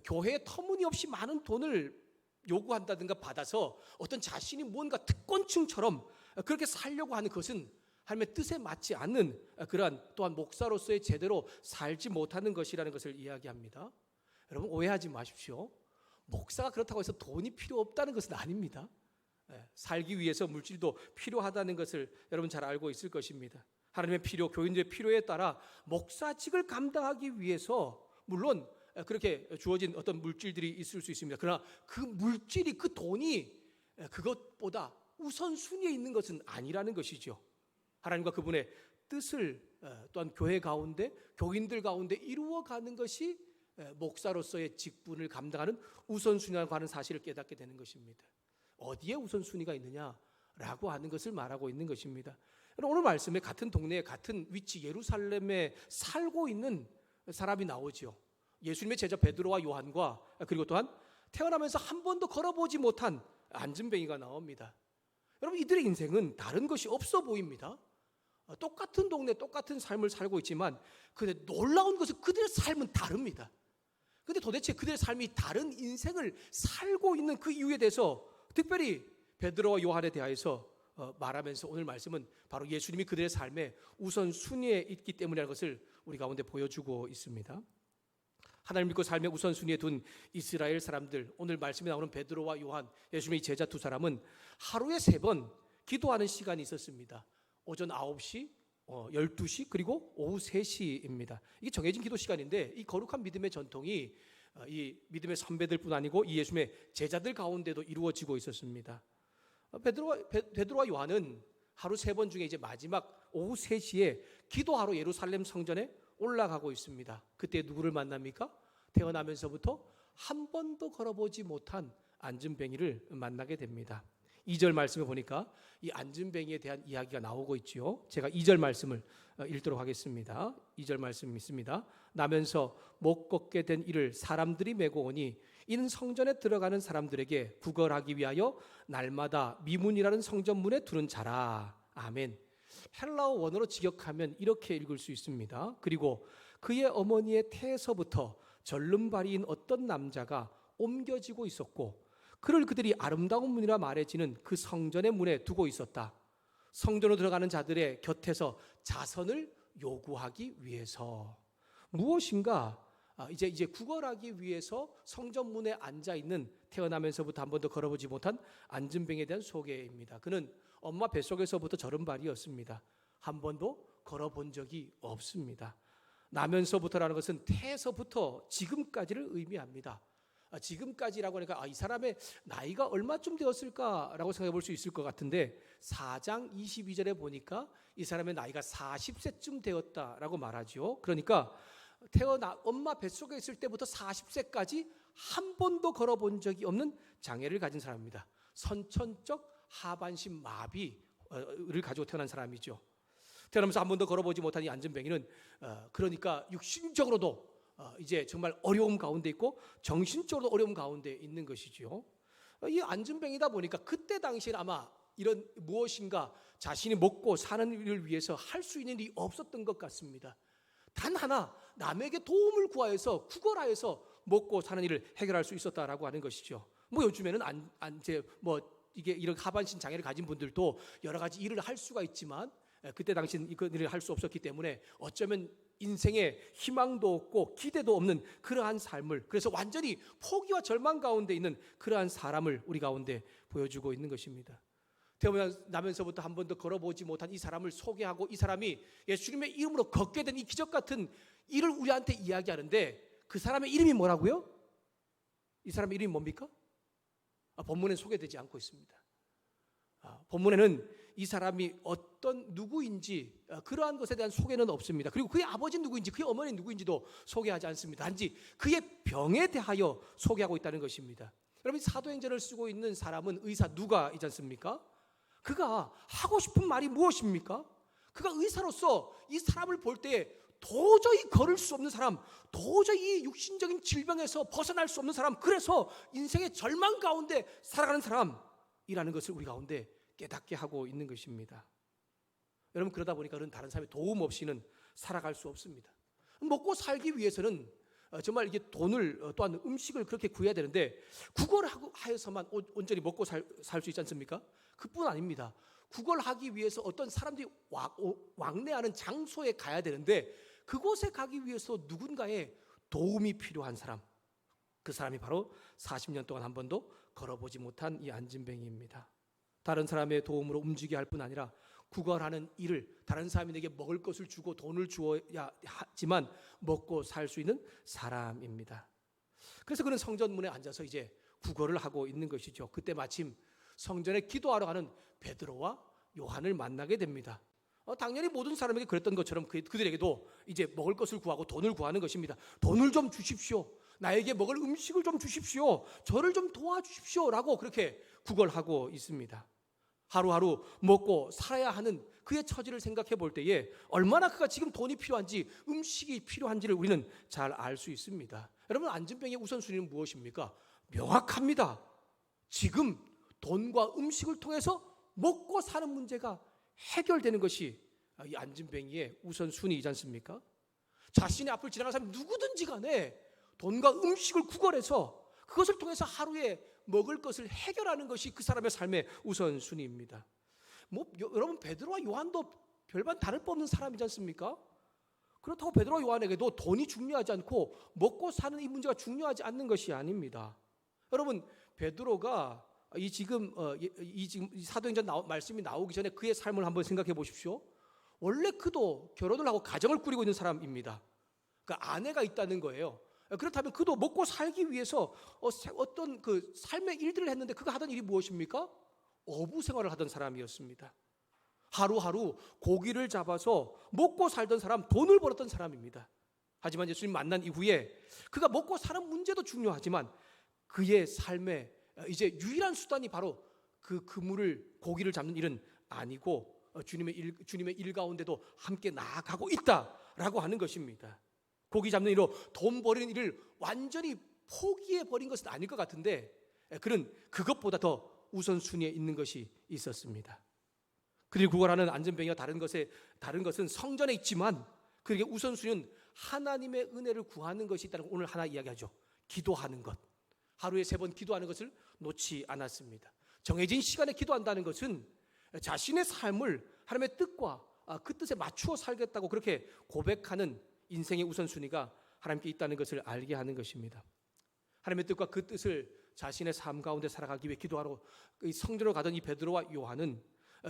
교회에 터무니없이 많은 돈을 요구한다든가 받아서 어떤 자신이 뭔가 특권층처럼 그렇게 살려고 하는 것은 하나님의 뜻에 맞지 않는 그러한 또한 목사로서의 제대로 살지 못하는 것이라는 것을 이야기합니다. 여러분 오해하지 마십시오. 목사가 그렇다고 해서 돈이 필요 없다는 것은 아닙니다. 살기 위해서 물질도 필요하다는 것을 여러분 잘 알고 있을 것입니다. 하나님의 필요, 교인들의 필요에 따라 목사직을 감당하기 위해서 물론 그렇게 주어진 어떤 물질들이 있을 수 있습니다. 그러나 그 물질이, 그 돈이 그것보다 우선순위에 있는 것은 아니라는 것이죠. 하나님과 그분의 뜻을 또한 교회 가운데, 교인들 가운데 이루어가는 것이 목사로서의 직분을 감당하는 우선순위라고 하는 사실을 깨닫게 되는 것입니다. 어디에 우선순위가 있느냐라고 하는 것을 말하고 있는 것입니다. 오늘 말씀에 같은 동네에 같은 위치 예루살렘에 살고 있는 사람이 나오죠. 예수님의 제자 베드로와 요한과 그리고 또한 태어나면서 한 번도 걸어보지 못한 안진뱅이가 나옵니다. 여러분 이들의 인생은 다른 것이 없어 보입니다. 똑같은 동네 똑같은 삶을 살고 있지만 근데 놀라운 것은 그들의 삶은 다릅니다. 근데 도대체 그들의 삶이 다른 인생을 살고 있는 그 이유에 대해서 특별히 베드로와 요한에 대하여서 말하면서 오늘 말씀은 바로 예수님이 그들의 삶의 우선순위에 있기 때문이라는 것을 우리 가운데 보여주고 있습니다. 하나님 믿고 삶의 우선순위에 둔 이스라엘 사람들, 오늘 말씀에 나오는 베드로와 요한, 예수님의 제자 두 사람은 하루에 3번 기도하는 시간이 있었습니다. 오전 9시, 12시 그리고 오후 3시입니다. 이게 정해진 기도 시간인데 이 거룩한 믿음의 전통이 이 믿음의 선배들뿐 아니고 이 예수님의 제자들 가운데도 이루어지고 있었습니다. 베드로와 요한은 하루 3번 중에 이제 마지막 오후 3시에 기도하러 예루살렘 성전에 올라가고 있습니다. 그때 누구를 만납니까? 태어나면서부터 한 번도 걸어보지 못한 안진뱅이를 만나게 됩니다. 2절 말씀에 보니까 이 안진뱅이에 대한 이야기가 나오고 있지요. 제가 2절 말씀을 읽도록 하겠습니다. 2절 말씀 있습니다. 나면서 못 걷게 된 이를 사람들이 메고 오니 이는 성전에 들어가는 사람들에게 구걸하기 위하여 날마다 미문이라는 성전문에 두는 자라. 아멘. 헬라어 원어로 직역하면 이렇게 읽을 수 있습니다. 그리고 그의 어머니의 태에서부터 절름발이인 어떤 남자가 옮겨지고 있었고 그를 그들이 아름다운 문이라 말해지는 그 성전의 문에 두고 있었다. 성전으로 들어가는 자들의 곁에서 자선을 요구하기 위해서. 무엇인가 이제 구걸하기 위해서 성전 문에 앉아 있는 태어나면서부터 한 번도 걸어보지 못한 안진뱅이에 대한 소개입니다. 그는 엄마 뱃속에서부터 절름발이었습니다. 한 번도 걸어본 적이 없습니다. 나면서부터라는 것은 태에서부터 지금까지를 의미합니다. 지금까지라고 하니까 이 사람의 나이가 얼마쯤 되었을까라고 생각해 볼 수 있을 것 같은데 4장 22절에 보니까 이 사람의 나이가 40세쯤 되었다라고 말하죠. 그러니까 엄마 뱃속에 있을 때부터 40세까지 한 번도 걸어본 적이 없는 장애를 가진 사람입니다. 선천적 하반신 마비를 가지고 태어난 사람이죠. 태어나면서 한 번도 걸어보지 못한 이 안진뱅이는 그러니까 육신적으로도 이제 정말 어려움 가운데 있고 정신적으로도 어려움 가운데 있는 것이죠. 이 안진뱅이다 보니까 그때 당시에는 아마 이런 무엇인가 자신이 먹고 사는 일을 위해서 할 수 있는 일이 없었던 것 같습니다. 단 하나 남에게 도움을 구하여서 구걸하여서 먹고 사는 일을 해결할 수 있었다라고 하는 것이죠. 뭐 요즘에는 이제 뭐 이게 이런 하반신 장애를 가진 분들도 여러 가지 일을 할 수가 있지만 그때 당시는 이 일을 할 수 없었기 때문에 어쩌면 인생에 희망도 없고 기대도 없는 그러한 삶을, 그래서 완전히 포기와 절망 가운데 있는 그러한 사람을 우리 가운데 보여주고 있는 것입니다. 태어나면서부터 한 번도 걸어보지 못한 이 사람을 소개하고 이 사람이 예수님의 이름으로 걷게 된 이 기적 같은 일을 우리한테 이야기하는데 그 사람의 이름이 뭐라고요? 이 사람의 이름이 뭡니까? 본문에 소개되지 않고 있습니다. 본문에는 이 사람이 어떤 누구인지 그러한 것에 대한 소개는 없습니다. 그리고 그의 아버지 누구인지 그의 어머니 누구인지도 소개하지 않습니다. 단지 그의 병에 대하여 소개하고 있다는 것입니다. 여러분 사도행전을 쓰고 있는 사람은 의사 누가이지 않습니까? 그가 하고 싶은 말이 무엇입니까? 그가 의사로서 이 사람을 볼 때 도저히 걸을 수 없는 사람, 도저히 이 육신적인 질병에서 벗어날 수 없는 사람, 그래서 인생의 절망 가운데 살아가는 사람이라는 것을 우리 가운데 깨닫게 하고 있는 것입니다. 여러분 그러다 보니까 다른 사람의 도움 없이는 살아갈 수 없습니다. 먹고 살기 위해서는 정말 이게 돈을 또한 음식을 그렇게 구해야 되는데 구걸하여서만 온전히 먹고 살 수 있지 않습니까? 그뿐 아닙니다. 구걸하기 위해서 어떤 사람들이 왕래하는 장소에 가야 되는데 그곳에 가기 위해서 누군가의 도움이 필요한 사람, 그 사람이 바로 40년 동안 한 번도 걸어보지 못한 이 안진뱅이입니다. 다른 사람의 도움으로 움직여야 할 뿐 아니라 구걸하는 일을 다른 사람이 내게 먹을 것을 주고 돈을 주어야 하지만 먹고 살 수 있는 사람입니다. 그래서 그는 성전문에 앉아서 이제 구걸을 하고 있는 것이죠. 그때 마침 성전에 기도하러 가는 베드로와 요한을 만나게 됩니다. 당연히 모든 사람에게 그랬던 것처럼 그들에게도 이제 먹을 것을 구하고 돈을 구하는 것입니다. 돈을 좀 주십시오. 나에게 먹을 음식을 좀 주십시오. 저를 좀 도와주십시오. 라고 그렇게 구걸하고 있습니다. 하루하루 먹고 살아야 하는 그의 처지를 생각해 볼 때에 얼마나 그가 지금 돈이 필요한지 음식이 필요한지를 우리는 잘 알 수 있습니다. 여러분, 안진뱅이의 우선순위는 무엇입니까? 명확합니다. 지금 돈과 음식을 통해서 먹고 사는 문제가 해결되는 것이 이 안진뱅이의 우선순위이지 않습니까? 자신의 앞을 지나가는 사람 누구든지 간에 돈과 음식을 구걸해서 그것을 통해서 하루에 먹을 것을 해결하는 것이 그 사람의 삶의 우선순위입니다. 여러분, 베드로와 요한도 별반 다를 바 없는 사람이지 않습니까? 그렇다고 베드로와 요한에게도 돈이 중요하지 않고 먹고 사는 이 문제가 중요하지 않는 것이 아닙니다. 여러분, 베드로가 지금 사도행전 말씀이 나오기 전에 그의 삶을 한번 생각해 보십시오. 원래 그도 결혼을 하고 가정을 꾸리고 있는 사람입니다. 그러니까 아내가 있다는 거예요. 그렇다면 그도 먹고 살기 위해서 어떤 그 삶의 일들을 했는데 그가 하던 일이 무엇입니까? 어부 생활을 하던 사람이었습니다. 하루하루 고기를 잡아서 먹고 살던 사람, 돈을 벌었던 사람입니다. 하지만 예수님 만난 이후에 그가 먹고 사는 문제도 중요하지만 그의 삶의 이제 유일한 수단이 바로 그 그물을 고기를 잡는 일은 아니고 주님의 일 가운데도 함께 나아가고 있다라고 하는 것입니다. 고기 잡는 일로 돈 버리는 일을 완전히 포기해 버린 것은 아닐 것 같은데 그는 그것보다 더 우선순위에 있는 것이 있었습니다. 그리고 구걸하는 안진뱅이와 다른 것은 성전에 있지만 그에게 우선순위는 하나님의 은혜를 구하는 것이 있다는 걸 오늘 하나 이야기하죠. 기도하는 것. 하루에 3번 기도하는 것을 놓지 않았습니다. 정해진 시간에 기도한다는 것은 자신의 삶을 하나님의 뜻과 그 뜻에 맞추어 살겠다고 그렇게 고백하는 인생의 우선순위가 하나님께 있다는 것을 알게 하는 것입니다. 하나님의 뜻과 그 뜻을 자신의 삶 가운데 살아가기 위해 기도하러 성전으로 가던 이 베드로와 요한은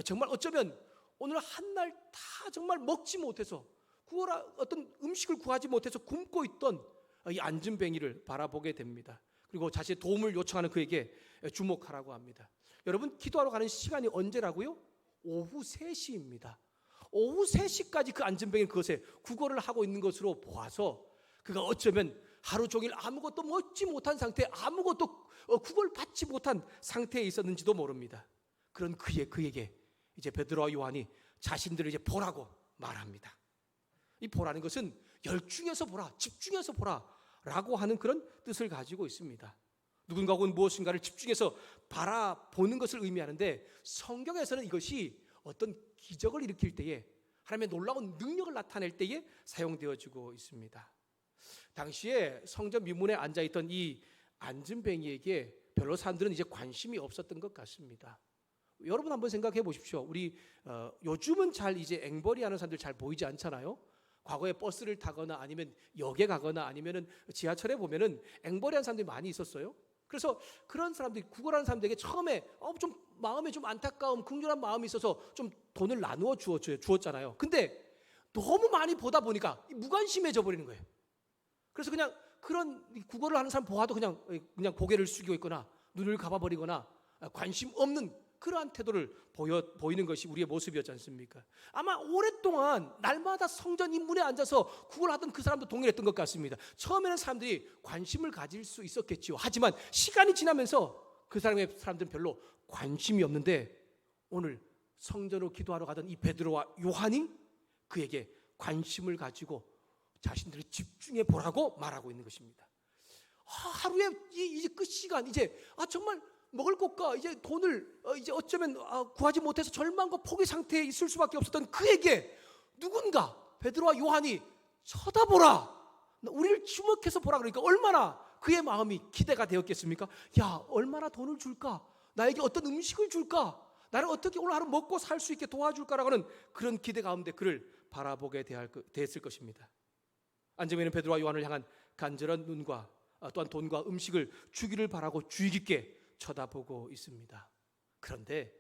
정말 어쩌면 오늘 한 날 다 정말 먹지 못해서 어떤 음식을 구하지 못해서 굶고 있던 이 안진뱅이를 바라보게 됩니다. 그리고 자신의 도움을 요청하는 그에게 주목하라고 합니다. 여러분, 기도하러 가는 시간이 언제라고요? 오후 3시입니다. 오후 3시까지 그 안진뱅이는 그것에 구걸을 하고 있는 것으로 보아서 그가 어쩌면 하루 종일 아무것도 먹지 못한 상태, 아무것도 구걸받지 못한 상태에 있었는지도 모릅니다. 그런 그에게 이제 베드로와 요한이 자신들을 이제 보라고 말합니다. 이 보라는 것은 열중해서 보라, 집중해서 보라 라고 하는 그런 뜻을 가지고 있습니다. 누군가 혹은 무엇인가를 집중해서 바라보는 것을 의미하는데 성경에서는 이것이 어떤 기적을 일으킬 때에 하나님의 놀라운 능력을 나타낼 때에 사용되어지고 있습니다. 당시에 성전 미문에 앉아있던 이 안진뱅이에게 별로 사람들은 이제 관심이 없었던 것 같습니다. 여러분 한번 생각해 보십시오. 우리 요즘은 잘 이제 앵벌이 하는 사람들 잘 보이지 않잖아요. 과거에 버스를 타거나 아니면 역에 가거나 아니면은 지하철에 보면은 앵벌이 하는 사람들이 많이 있었어요. 그래서 그런 사람들이 구걸하는 사람들에게 처음에 좀 마음에 좀 안타까움, 긍휼한 마음이 있어서 좀 돈을 나누어 주었잖아요. 근데 너무 많이 보다 보니까 무관심해져 버리는 거예요. 그래서 그냥 그런 구걸을 하는 사람 보아도 그냥 고개를 숙이고 있거나 눈을 감아버리거나 관심 없는 그러한 태도를 보이는 것이 우리의 모습이었지 않습니까? 아마 오랫동안 날마다 성전 입문에 앉아서 구걸하던 그 사람도 동일했던 것 같습니다. 처음에는 사람들이 관심을 가질 수 있었겠지요. 하지만 시간이 지나면서 그 사람들은 별로 관심이 없는데 오늘 성전으로 기도하러 가던 이 베드로와 요한이 그에게 관심을 가지고 자신들을 집중해 보라고 말하고 있는 것입니다. 하루에 이제 끝 시간, 이제 정말 먹을 것과 이제 돈을 이제 어쩌면 구하지 못해서 절망과 포기 상태에 있을 수밖에 없었던 그에게 누군가 베드로와 요한이 쳐다보라, 우리를 주목해서 보라 그러니까 얼마나 그의 마음이 기대가 되었겠습니까? 야, 얼마나 돈을 줄까? 나에게 어떤 음식을 줄까? 나를 어떻게 오늘 하루 먹고 살 수 있게 도와줄까라고 하는 그런 기대 가운데 그를 바라보게 됐을 것입니다. 안정에는 베드로와 요한을 향한 간절한 눈과 또한 돈과 음식을 주기를 바라고 주의 깊게 쳐다보고 있습니다. 그런데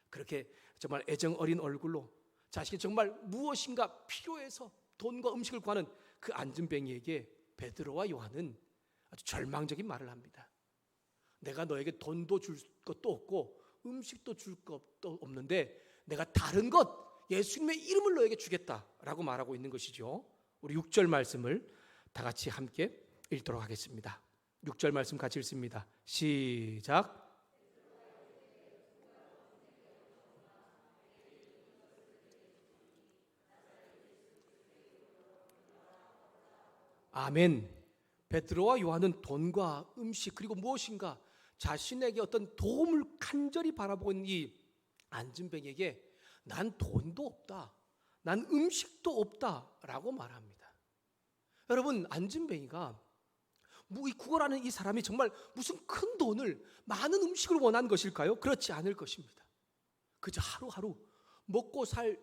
그렇게 정말 애정 어린 얼굴로 자신이 정말 무엇인가 필요해서 돈과 음식을 구하는 그 안진뱅이에게 베드로와 요한은 아주 절망적인 말을 합니다. 내가 너에게 돈도 줄 것도 없고 음식도 줄 것도 없는데 내가 다른 것 예수님의 이름을 너에게 주겠다라고 말하고 있는 것이죠. 우리 6절 말씀을 다 같이 함께 읽도록 하겠습니다. 6절 말씀 같이 읽습니다. 시작. 아멘. 베드로와 요한은 돈과 음식 그리고 무엇인가 자신에게 어떤 도움을 간절히 바라보고 있는 이 안진뱅에게 난 돈도 없다, 난 음식도 없다라고 말합니다. 여러분, 안진뱅이가 이 구걸하는 이 사람이 정말 무슨 큰 돈을 많은 음식을 원한 것일까요? 그렇지 않을 것입니다. 그저 하루하루 먹고 살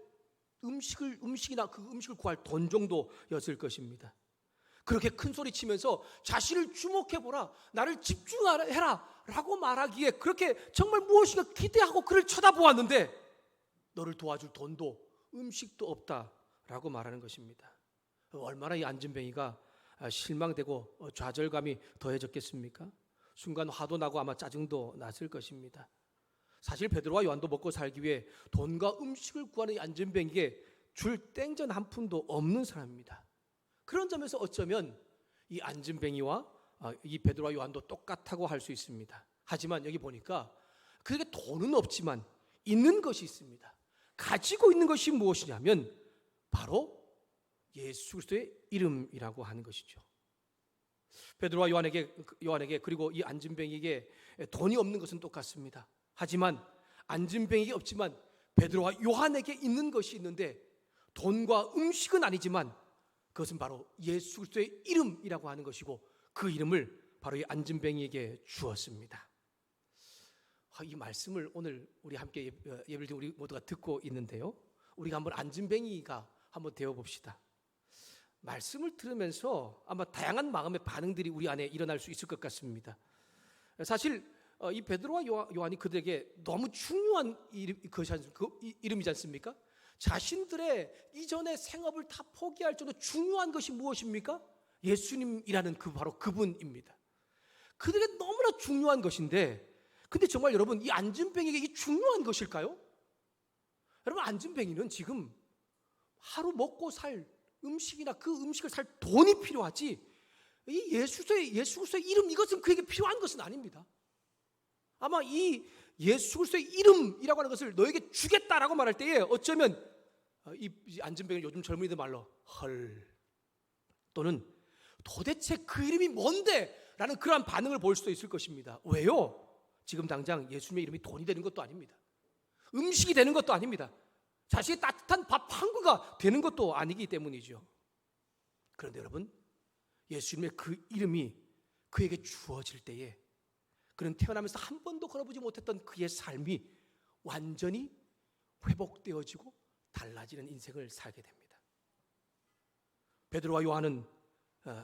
음식이나 그 음식을 구할 돈 정도였을 것입니다. 그렇게 큰 소리 치면서 자신을 주목해보라, 나를 집중해라 라고 말하기에 그렇게 정말 무엇인가 기대하고 그를 쳐다보았는데 너를 도와줄 돈도 음식도 없다라고 말하는 것입니다. 얼마나 이 안진뱅이가 실망되고 좌절감이 더해졌겠습니까? 순간 화도 나고 아마 짜증도 났을 것입니다. 사실 베드로와 요한도 먹고 살기 위해 돈과 음식을 구하는 이 안진뱅이에게 줄 땡전 한 푼도 없는 사람입니다. 그런 점에서 어쩌면 이 안진뱅이와 이 베드로와 요한도 똑같다고 할 수 있습니다. 하지만 여기 보니까 그에게 돈은 없지만 있는 것이 있습니다. 가지고 있는 것이 무엇이냐면 바로 예수 그리스도의 이름이라고 하는 것이죠. 베드로와 요한에게 그리고 이 안진뱅이에게 돈이 없는 것은 똑같습니다. 하지만 안진뱅이에게 없지만 베드로와 요한에게 있는 것이 있는데 돈과 음식은 아니지만 그것은 바로 예수 그리스도의 이름이라고 하는 것이고 그 이름을 바로 이 안진뱅이에게 주었습니다. 이 말씀을 오늘 우리 함께 예배를 우리 모두가 듣고 있는데요. 우리가 한번 안진뱅이가 한번 되어 봅시다. 말씀을 들으면서 아마 다양한 마음의 반응들이 우리 안에 일어날 수 있을 것 같습니다. 사실 이 베드로와 요한이 그들에게 너무 중요한 이름이지 않습니까? 자신들의 이전의 생업을 다 포기할 정도로 중요한 것이 무엇입니까? 예수님이라는 바로 그분입니다. 그들에게 너무나 중요한 것인데 근데 정말 여러분 이 안진뱅이에게 이게 중요한 것일까요? 여러분 안진뱅이는 지금 하루 먹고 살 음식이나 그 음식을 살 돈이 필요하지 이 예수 그리스도의 이름 이것은 그에게 필요한 것은 아닙니다. 아마 이 예수 그리스도의 이름이라고 하는 것을 너에게 주겠다라고 말할 때에 어쩌면 이 안진뱅이는 요즘 젊은이들 말로 헐 또는 도대체 그 이름이 뭔데? 라는 그러한 반응을 보일 수도 있을 것입니다. 왜요? 지금 당장 예수님의 이름이 돈이 되는 것도 아닙니다. 음식이 되는 것도 아닙니다. 자신이 따뜻한 밥 한 그릇가 되는 것도 아니기 때문이죠. 그런데 여러분 예수님의 그 이름이 그에게 주어질 때에 그는 태어나면서 한 번도 걸어보지 못했던 그의 삶이 완전히 회복되어지고 달라지는 인생을 살게 됩니다. 베드로와 요한은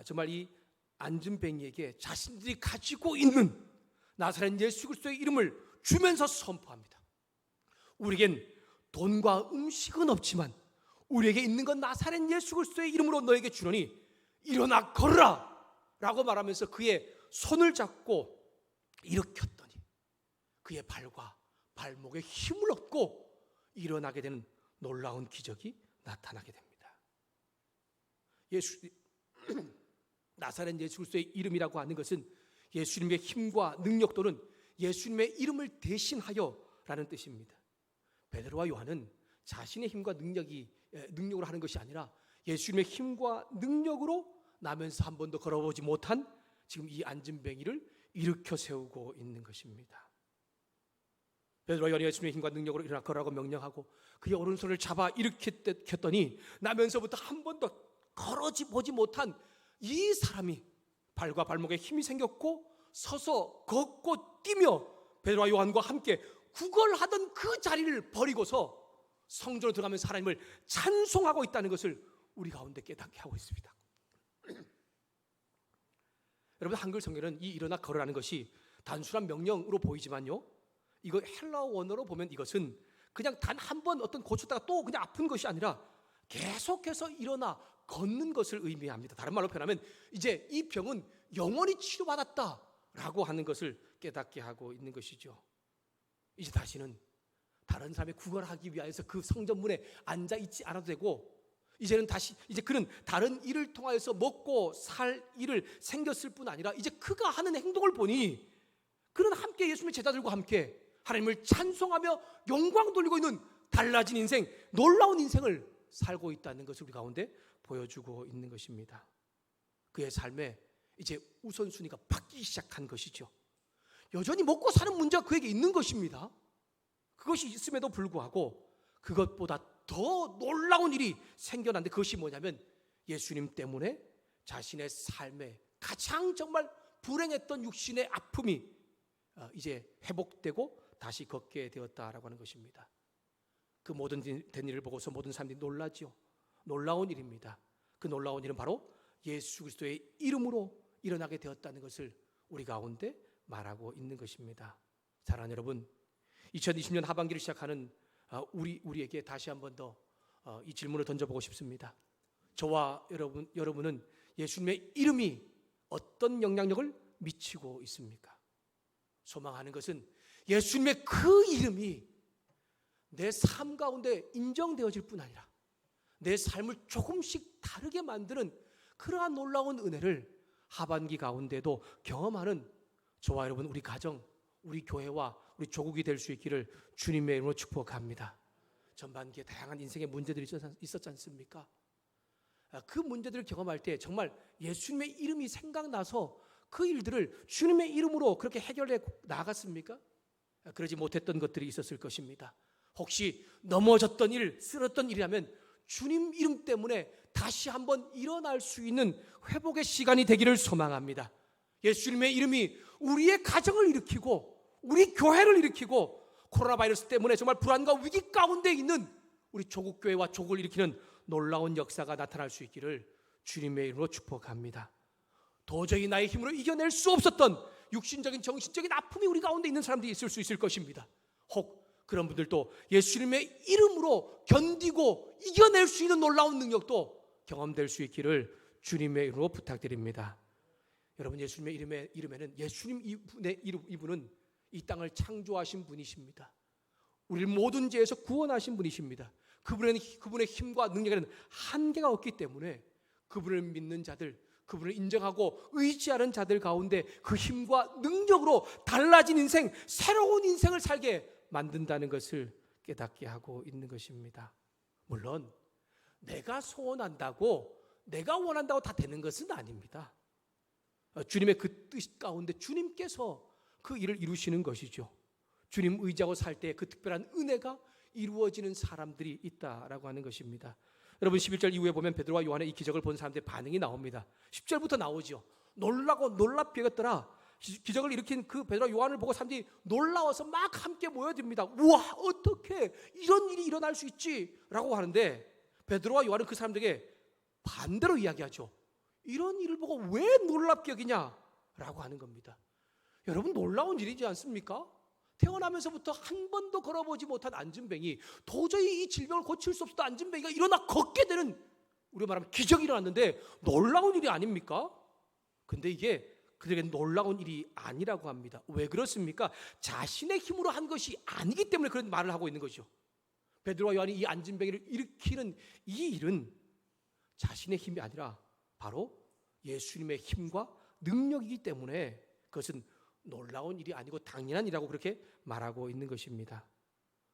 정말 이 안진뱅이에게 자신들이 가지고 있는 나사렛 예수 그리스도의 이름을 주면서 선포합니다. 우리에겐 돈과 음식은 없지만 우리에게 있는 건 나사렛 예수 그리스도의 이름으로 너에게 주노니 일어나 걸으라 라고 말하면서 그의 손을 잡고 일으켰더니 그의 발과 발목에 힘을 얻고 일어나게 되는 놀라운 기적이 나타나게 됩니다. 나사렛 예수 그리스도의 이름이라고 하는 것은 예수님의 힘과 능력 또는 예수님의 이름을 대신하여라는 뜻입니다. 베드로와 요한은 자신의 힘과 능력으로 하는 것이 아니라 예수님의 힘과 능력으로 나면서 한 번도 걸어보지 못한 지금 이 안진뱅이를 일으켜 세우고 있는 것입니다. 베드로와 요한이 예수님의 힘과 능력으로 일어나 걸으라고 명령하고 그의 오른손을 잡아 일으켰더니 나면서부터 한 번도 걸어보지 못한 이 사람이 발과 발목에 힘이 생겼고 서서 걷고 뛰며 베드로와 요한과 함께 구걸하던 그 자리를 버리고서 성전으로 들어가면서 하나님을 찬송하고 있다는 것을 우리 가운데 깨닫게 하고 있습니다. 여러분, 한글 성경은 이 일어나 걸으라는 것이 단순한 명령으로 보이지만요, 이거 헬라어 원어로 보면 이것은 그냥 단 한 번 어떤 고쳤다가 또 그냥 아픈 것이 아니라 계속해서 일어나 걷는 것을 의미합니다. 다른 말로 표현하면 이제 이 병은 영원히 치료받았다라고 하는 것을 깨닫게 하고 있는 것이죠. 이제 다시는 다른 사람의 구걸하기 위하여서 그 성전문에 앉아 있지 않아도 되고, 이제는 다시 이제 그는 다른 일을 통하여서 먹고 살 일을 생겼을 뿐 아니라 이제 그가 하는 행동을 보니 그는 함께 예수님의 제자들과 함께 하나님을 찬송하며 영광 돌리고 있는 달라진 인생, 놀라운 인생을 살고 있다는 것을 우리 가운데 보여주고 있는 것입니다. 그의 삶에 이제 우선순위가 바뀌기 시작한 것이죠. 여전히 먹고 사는 문제가 그에게 있는 것입니다. 그것이 있음에도 불구하고 그것보다 더 놀라운 일이 생겨났는데, 그것이 뭐냐면 예수님 때문에 자신의 삶에 가장 정말 불행했던 육신의 아픔이 이제 회복되고 다시 걷게 되었다라고 하는 것입니다. 그 모든 된 일을 보고서 모든 사람들이 놀라지요. 놀라운 일입니다. 그 놀라운 일은 바로 예수 그리스도의 이름으로 일어나게 되었다는 것을 우리 가운데 말하고 있는 것입니다. 사랑하는 여러분, 2020년 하반기를 시작하는 우리에게 다시 한 번 더 이 질문을 던져보고 싶습니다. 저와 여러분은 예수님의 이름이 어떤 영향력을 미치고 있습니까? 소망하는 것은 예수님의 그 이름이 내 삶 가운데 인정되어질 뿐 아니라 내 삶을 조금씩 다르게 만드는 그러한 놀라운 은혜를 하반기 가운데도 경험하는 저와 여러분, 우리 가정, 우리 교회와 우리 조국이 될 수 있기를 주님의 이름으로 축복합니다. 전반기에 다양한 인생의 문제들이 있었지 않습니까? 그 문제들을 경험할 때 정말 예수님의 이름이 생각나서 그 일들을 주님의 이름으로 그렇게 해결해 나갔습니까? 그러지 못했던 것들이 있었을 것입니다. 혹시 넘어졌던 일, 쓰러졌던 일이라면 주님 이름 때문에 다시 한번 일어날 수 있는 회복의 시간이 되기를 소망합니다. 예수님의 이름이 우리의 가정을 일으키고 우리 교회를 일으키고 코로나 바이러스 때문에 정말 불안과 위기 가운데 있는 우리 조국교회와 조국을 일으키는 놀라운 역사가 나타날 수 있기를 주님의 이름으로 축복합니다. 도저히 나의 힘으로 이겨낼 수 없었던 육신적인 정신적인 아픔이 우리 가운데 있는 사람들이 있을 수 있을 것입니다. 혹 그런 분들도 예수님의 이름으로 견디고 이겨낼 수 있는 놀라운 능력도 경험될 수 있기를 주님의 이름으로 부탁드립니다. 여러분, 예수님의 이름에는 예수님 이분은 이 땅을 창조하신 분이십니다. 우리를 모든 죄에서 구원하신 분이십니다. 그분의 힘과 능력에는 한계가 없기 때문에 그분을 믿는 자들, 그분을 인정하고 의지하는 자들 가운데 그 힘과 능력으로 달라진 인생, 새로운 인생을 살게 만든다는 것을 깨닫게 하고 있는 것입니다. 물론 내가 소원한다고, 내가 원한다고 다 되는 것은 아닙니다. 주님의 그 뜻 가운데 주님께서 그 일을 이루시는 것이죠. 주님 의지하고 살 때 그 특별한 은혜가 이루어지는 사람들이 있다라고 하는 것입니다. 여러분, 11절 이후에 보면 베드로와 요한의 이 기적을 본 사람들의 반응이 나옵니다. 10절부터 나오죠. 놀라고 놀랍게였더라. 기적을 일으킨 그 베드로와 요한을 보고 사람들이 놀라워서 막 함께 모여듭니다. 우와, 어떻게 이런 일이 일어날 수 있지? 라고 하는데 베드로와 요한은 그 사람들에게 반대로 이야기하죠. 이런 일을 보고 왜 놀랍게 여기냐? 라고 하는 겁니다. 여러분, 놀라운 일이지 않습니까? 태어나면서부터 한 번도 걸어보지 못한 안진뱅이, 도저히 이 질병을 고칠 수 없었던 안진뱅이가 일어나 걷게 되는, 우리가 말하면 기적이 일어났는데 놀라운 일이 아닙니까? 근데 이게 그들에게 놀라운 일이 아니라고 합니다. 왜 그렇습니까? 자신의 힘으로 한 것이 아니기 때문에 그런 말을 하고 있는 거죠. 베드로와 요한이 이 안진뱅이를 일으키는 이 일은 자신의 힘이 아니라 바로 예수님의 힘과 능력이기 때문에 그것은 놀라운 일이 아니고 당연한 일이라고 그렇게 말하고 있는 것입니다.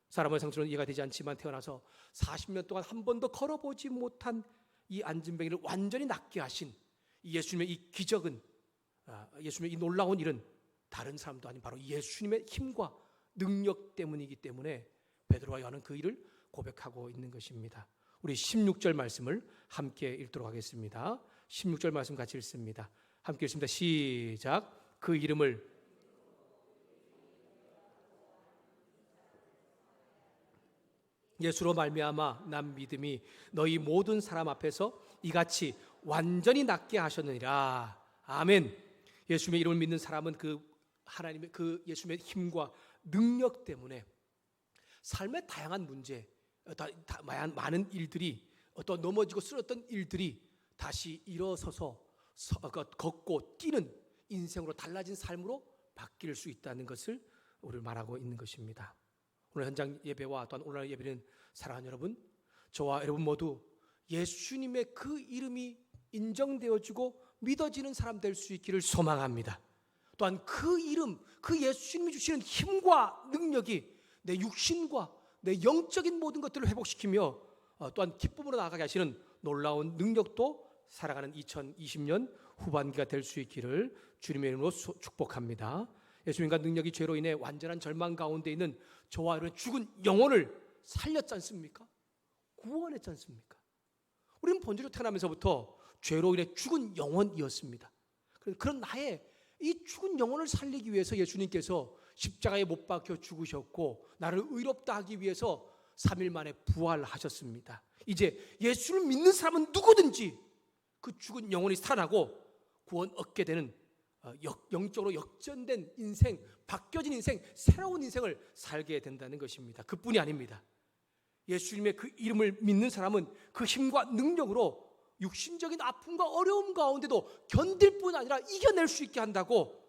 사람의 상식으로는 이해가 되지 않지만 태어나서 40년 동안 한 번도 걸어보지 못한 이 안진뱅이를 완전히 낫게 하신 이 예수님의 이 기적은, 예수님의 이 놀라운 일은 다른 사람도 아닌 바로 예수님의 힘과 능력 때문이기 때문에 베드로와 요한은 그 일을 고백하고 있는 것입니다. 우리 16절 말씀을 함께 읽도록 하겠습니다. 16절 말씀 같이 읽습니다. 함께 읽습니다. 시작. 그 이름을 예수로 말미암아 난 믿음이 너희 모든 사람 앞에서 이같이 완전히 낫게 하셨느니라. 아멘. 예수님의 이름을 믿는 사람은 그 하나님의 그 예수님의 힘과 능력 때문에 삶의 다양한 문제, 많은 일들이 또 넘어지고 쓰러졌던 일들이 다시 일어서서 걷고 뛰는 인생으로 달라진 삶으로 바뀔 수 있다는 것을 우리를 말하고 있는 것입니다. 오늘 현장 예배와 또한 오늘 예배는 사랑하는 여러분, 저와 여러분 모두 예수님의 그 이름이 인정되어지고 믿어지는 사람 될 수 있기를 소망합니다. 또한 그 이름, 그 예수님이 주시는 힘과 능력이 내 육신과 내 영적인 모든 것들을 회복시키며 또한 기쁨으로 나아가게 하시는 놀라운 능력도 살아가는 2020년 후반기가 될 수 있기를 주님의 이름으로 축복합니다. 예수님과 능력이 죄로 인해 완전한 절망 가운데 있는 저와 여러분의 죽은 영혼을 살렸지 않습니까? 구원했지 않습니까? 우리는 본질로 태어나면서부터 죄로 인해 죽은 영혼이었습니다. 그런 나의 이 죽은 영혼을 살리기 위해서 예수님께서 십자가에 못 박혀 죽으셨고 나를 의롭다 하기 위해서 3일 만에 부활하셨습니다. 이제 예수를 믿는 사람은 누구든지 그 죽은 영혼이 살아나고 구원 얻게 되는 영적으로 역전된 인생, 바뀌어진 인생, 새로운 인생을 살게 된다는 것입니다. 그뿐이 아닙니다. 예수님의 그 이름을 믿는 사람은 그 힘과 능력으로 육신적인 아픔과 어려움 가운데도 견딜 뿐 아니라 이겨낼 수 있게 한다고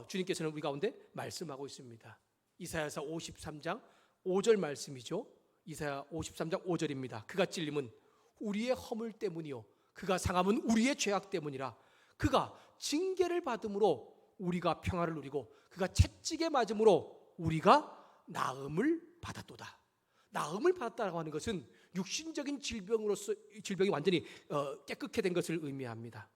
주님께서는 우리 가운데 말씀하고 있습니다. 이사야서 53장 5절 말씀이죠. 이사야 53장 5절입니다. 그가 찔림은 우리의 허물 때문이요 그가 상함은 우리의 죄악 때문이라. 그가 징계를 받음으로 우리가 평화를 누리고 그가 채찍에 맞음으로 우리가 나음을 받았도다. 나음을 받았다고 하는 것은 육신적인 질병이 완전히 깨끗게 된 것을 의미합니다.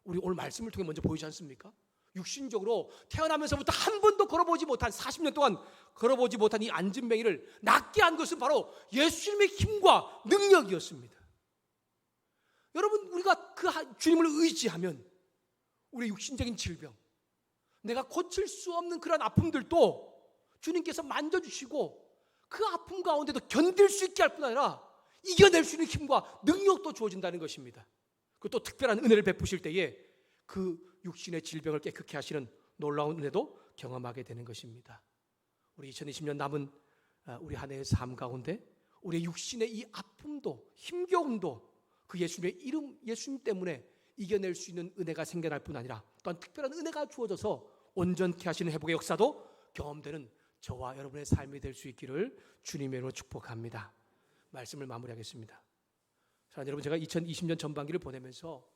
우리 오늘 말씀을 통해 먼저 보이지 않습니까? 육신적으로 태어나면서부터 한 번도 걸어보지 못한 40년 동안 걸어보지 못한 이 안진뱅이를 낫게 한 것은 바로 예수님의 힘과 능력이었습니다. 여러분, 우리가 그 주님을 의지하면 우리 육신적인 질병, 내가 고칠 수 없는 그런 아픔들도 주님께서 만져주시고 그 아픔 가운데도 견딜 수 있게 할 뿐 아니라 이겨낼 수 있는 힘과 능력도 주어진다는 것입니다. 그리고 또 특별한 은혜를 베푸실 때에 그 육신의 질병을 깨끗게 하시는 놀라운 은혜도 경험하게 되는 것입니다. 우리 2020년 남은 우리 한 해의 삶 가운데 우리의 육신의 이 아픔도 힘겨움도 그 예수님의 이름, 예수님 때문에 이겨낼 수 있는 은혜가 생겨날 뿐 아니라 또한 특별한 은혜가 주어져서 온전케 하시는 회복의 역사도 경험되는 저와 여러분의 삶이 될 수 있기를 주님의 이름으로 축복합니다. 말씀을 마무리하겠습니다. 자, 여러분, 제가 2020년 전반기를 보내면서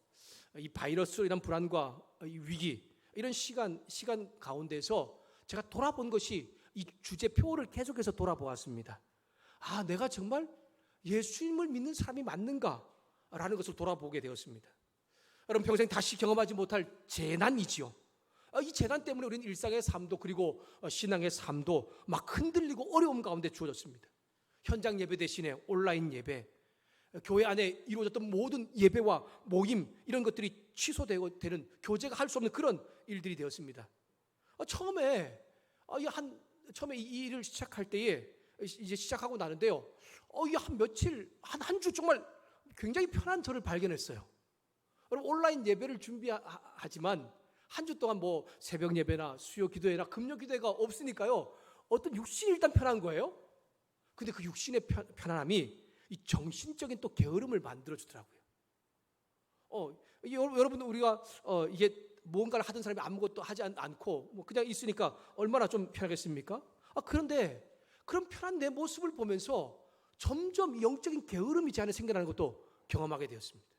이 바이러스로 인한 불안과 이 위기, 이런 시간 가운데서 제가 돌아본 것이 이 주제표를 계속해서 돌아보았습니다. 아, 내가 정말 예수님을 믿는 사람이 맞는가? 라는 것을 돌아보게 되었습니다. 여러분, 평생 다시 경험하지 못할 재난이지요. 이 재난 때문에 우리는 일상의 삶도 그리고 신앙의 삶도 막 흔들리고 어려움 가운데 주어졌습니다. 현장 예배 대신에 온라인 예배, 교회 안에 이루어졌던 모든 예배와 모임, 이런 것들이 취소되고 되는, 교제가 할 수 없는 그런 일들이 되었습니다. 처음에 이 일을 시작할 때에 이제 시작하고 나는데요, 한 며칠, 한 주 정말 굉장히 편한 저를 발견했어요. 여러분, 온라인 예배를 준비하지만 한 주 동안 뭐 새벽 예배나 수요 기도회나 금요 기도회가 없으니까요, 어떤 육신이 일단 편한 거예요. 근데 그 육신의 편안함이 이 정신적인 또 게으름을 만들어 주더라고요. 여러분, 우리가 이게 뭔가를 하던 사람이 아무것도 하지 않고 뭐 그냥 있으니까 얼마나 좀 편하겠습니까? 그런데 그런 편한 내 모습을 보면서 점점 영적인 게으름이 제 안에 생겨나는 것도 경험하게 되었습니다.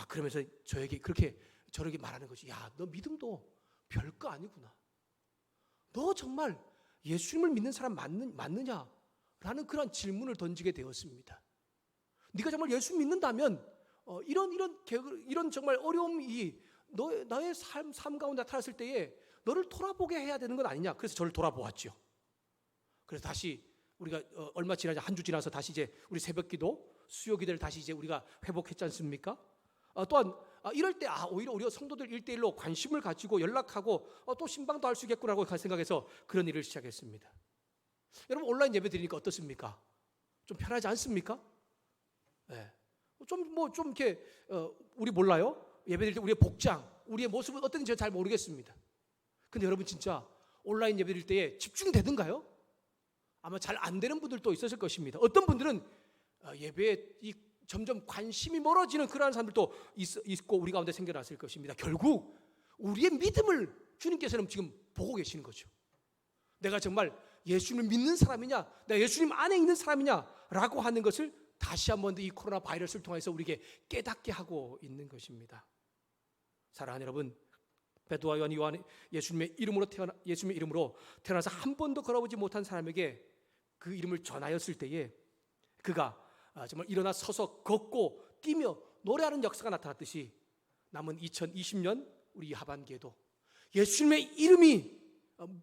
그러면서 저에게 말하는 것이, 야, 너 믿음도 별거 아니구나. 너 정말 예수님을 믿는 사람 맞느냐? 라는 그런 질문을 던지게 되었습니다. 네가 정말 예수 믿는다면 이런 정말 어려움이 너의 삶 가운데 나타났을 때에 너를 돌아보게 해야 되는 건 아니냐? 그래서 저를 돌아보았죠. 그래서 다시 우리가 얼마 지나자 한 주 지나서 다시 이제 우리 새벽기도, 수요 기도를 다시 이제 우리가 회복했지 않습니까? 또한 이럴 때 오히려 우리가 성도들 1대1로 관심을 가지고 연락하고 또 신방도 할 수 있겠구나라고 생각해서 그런 일을 시작했습니다. 여러분 온라인 예배 드리니까 어떻습니까? 좀 편하지 않습니까? 네. 좀 이렇게 우리 몰라요? 예배 드릴 때 우리의 복장, 우리의 모습은 어떤지 잘 모르겠습니다. 근데 여러분 진짜 온라인 예배 드릴 때에 집중되던가요? 아마 잘 안 되는 분들도 있었을 것입니다. 어떤 분들은 예배에 점점 관심이 멀어지는 그러한 사람들도 있고 우리 가운데 생겨났을 것입니다. 결국 우리의 믿음을 주님께서는 지금 보고 계시는 거죠. 내가 정말 예수님을 믿는 사람이냐, 내가 예수님 안에 있는 사람이냐라고 하는 것을 다시 한 번 더 이 코로나 바이러스를 통해서 우리에게 깨닫게 하고 있는 것입니다. 사랑하는 여러분, 베드로와 요한이 예수님의 이름으로 태어나서 한 번도 걸어보지 못한 사람에게 그 이름을 전하였을 때에 그가 정말 일어나 서서 걷고 뛰며 노래하는 역사가 나타났듯이 남은 2020년 우리 하반기에도 예수님의 이름이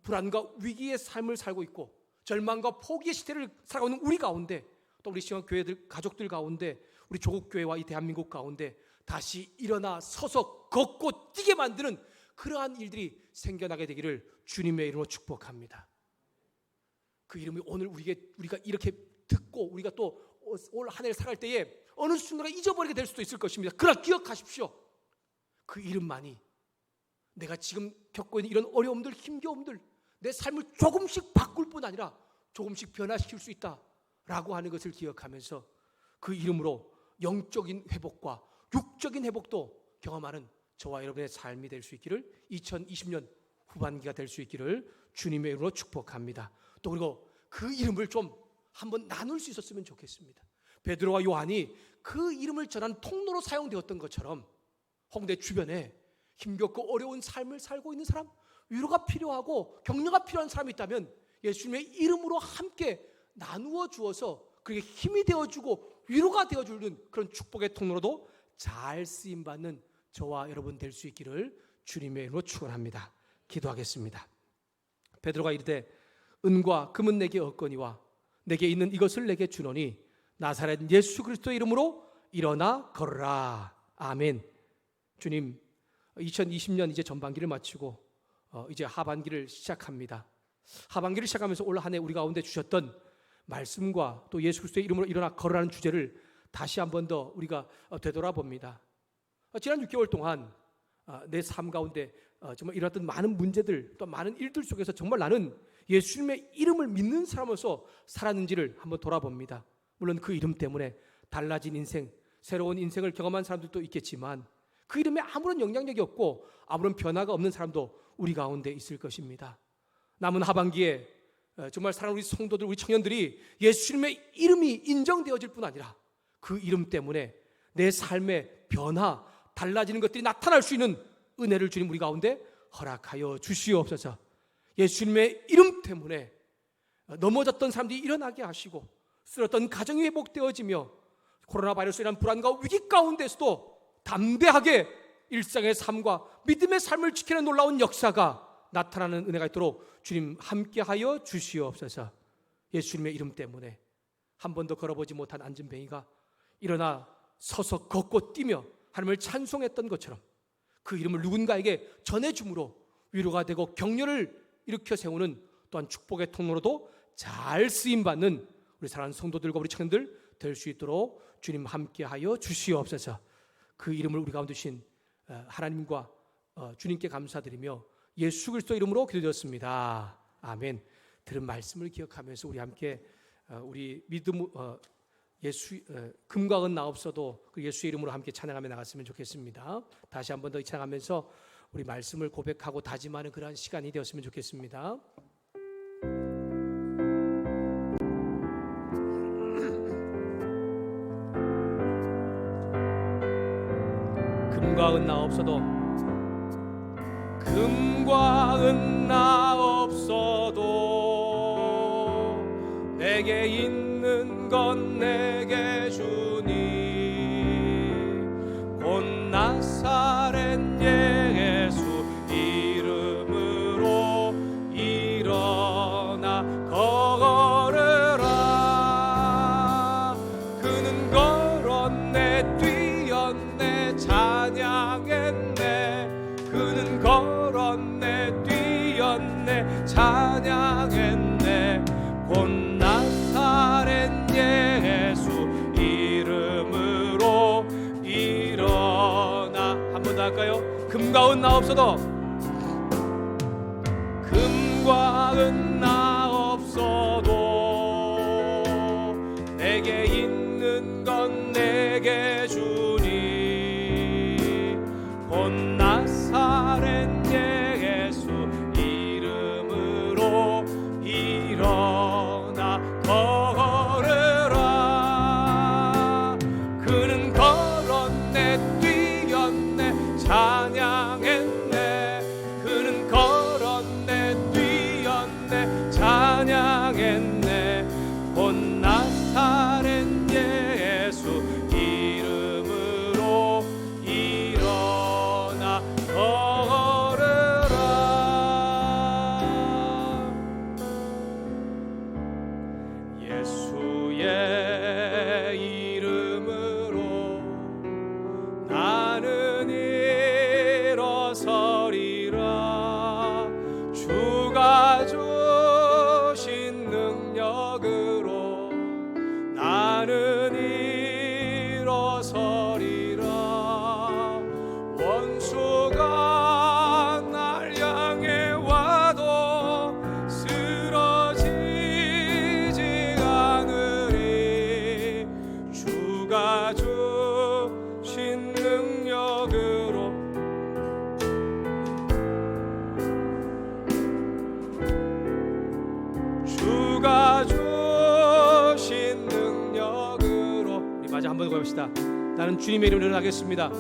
불안과 위기의 삶을 살고 있고 절망과 포기의 시대를 살아가고 있는 우리 가운데, 또 우리 시간 교회들 가족들 가운데, 우리 조국 교회와 이 대한민국 가운데 다시 일어나 서서 걷고 뛰게 만드는 그러한 일들이 생겨나게 되기를 주님의 이름으로 축복합니다. 그 이름이 오늘 우리가 이렇게 듣고 우리가 또 올 한 해를 살아갈 때에 어느 순간에 잊어버리게 될 수도 있을 것입니다. 그러나 기억하십시오. 그 이름만이 내가 지금 겪고 있는 이런 어려움들, 힘겨움들, 내 삶을 조금씩 바꿀 뿐 아니라 조금씩 변화시킬 수 있다라고 하는 것을 기억하면서 그 이름으로 영적인 회복과 육적인 회복도 경험하는 저와 여러분의 삶이 될 수 있기를, 2020년 후반기가 될 수 있기를 주님의 이름으로 축복합니다. 또 그리고 그 이름을 좀 한번 나눌 수 있었으면 좋겠습니다. 베드로와 요한이 그 이름을 전하는 통로로 사용되었던 것처럼 홍대 주변에 힘겹고 어려운 삶을 살고 있는 사람, 위로가 필요하고 격려가 필요한 사람이 있다면 예수님의 이름으로 함께 나누어 주어서 그에게 힘이 되어주고 위로가 되어주는 그런 축복의 통로로도 잘 쓰임받는 저와 여러분 될 수 있기를 주님의 이름으로 축원합니다. 기도하겠습니다. 베드로가 이르되 은과 금은 내게 없거니와 내게 있는 이것을 내게 주노니 나사렛 예수 그리스도의 이름으로 일어나 걸으라. 아멘. 주님, 2020년 이제 전반기를 마치고 이제 하반기를 시작합니다. 하반기를 시작하면서 올 한 해 우리 가운데 주셨던 말씀과 또 예수 그리스도의 이름으로 일어나 걸으라는 주제를 다시 한 번 더 우리가 되돌아봅니다. 지난 6개월 동안 내 삶 가운데 정말 일어났던 많은 문제들, 또 많은 일들 속에서 정말 나는 예수님의 이름을 믿는 사람으로서 살았는지를 한번 돌아봅니다. 물론 그 이름 때문에 달라진 인생, 새로운 인생을 경험한 사람들도 있겠지만 그 이름에 아무런 영향력이 없고 아무런 변화가 없는 사람도 우리 가운데 있을 것입니다. 남은 하반기에 정말 사랑하는 우리 성도들, 우리 청년들이 예수님의 이름이 인정되어질 뿐 아니라 그 이름 때문에 내 삶의 변화, 달라지는 것들이 나타날 수 있는 은혜를 주님 우리 가운데 허락하여 주시옵소서. 예수님의 이름 때문에 넘어졌던 사람들이 일어나게 하시고 쓰러졌던 가정이 회복되어지며 코로나 바이러스라는 불안과 위기 가운데서도 담대하게 일상의 삶과 믿음의 삶을 지키는 놀라운 역사가 나타나는 은혜가 있도록 주님 함께하여 주시옵소서. 예수님의 이름 때문에 한 번도 걸어보지 못한 안진뱅이가 일어나 서서 걷고 뛰며 하나님을 찬송했던 것처럼 그 이름을 누군가에게 전해줌으로 위로가 되고 격려를 일으켜 세우는 또한 축복의 통로로도 잘 쓰임받는 우리 사랑하는 성도들과 우리 청년들 될 수 있도록 주님 함께하여 주시옵소서. 그 이름을 우리 가운데 주신 하나님과 주님께 감사드리며 예수 그리스도 이름으로 기도드렸습니다. 아멘. 들은 말씀을 기억하면서 우리 함께 우리 믿음 금과 은 나 없어도 그 예수의 이름으로 함께 찬양하며 나갔으면 좋겠습니다. 다시 한 번 더 찬양하면서 우리 말씀을 고백하고 다짐하는 그러한 시간이 되었으면 좋겠습니다. 금과 은 나 없어도, 금과 은 나 없어도 내게 있는 건 내게 주니 곧 나사렛 예수 이름으로 일어나 걸으라. 그는 걸었네 뛰었네 잘 그는 걸었네 뛰었네 찬양했네 곧 나사렛 예수 이름으로 일어나. 한 번 더 할까요? 금과 은 나 없어도 금과 은 나 없어도 내게 있는 건 내게 주니 곧 나사렛 예수 이름으로 일어나 걸으라. 그는 걸었네 뛰었네 찬양했네 그는 걸었네 뛰었네 찬양했네 곧 나사렛 예수 이름으로 일어나 걸으라. 예수의 이름으로 나는 일어서리라. 주가 주신 능력으로 나는 일어서리라. 원수가 날 향해 와도 쓰러지지 않으리. 주가 주신 능력으로 주가 주신 능력으로. 우리 마저 한번 더 해봅시다. 나는 주님의 이름으로 일어나겠습니다.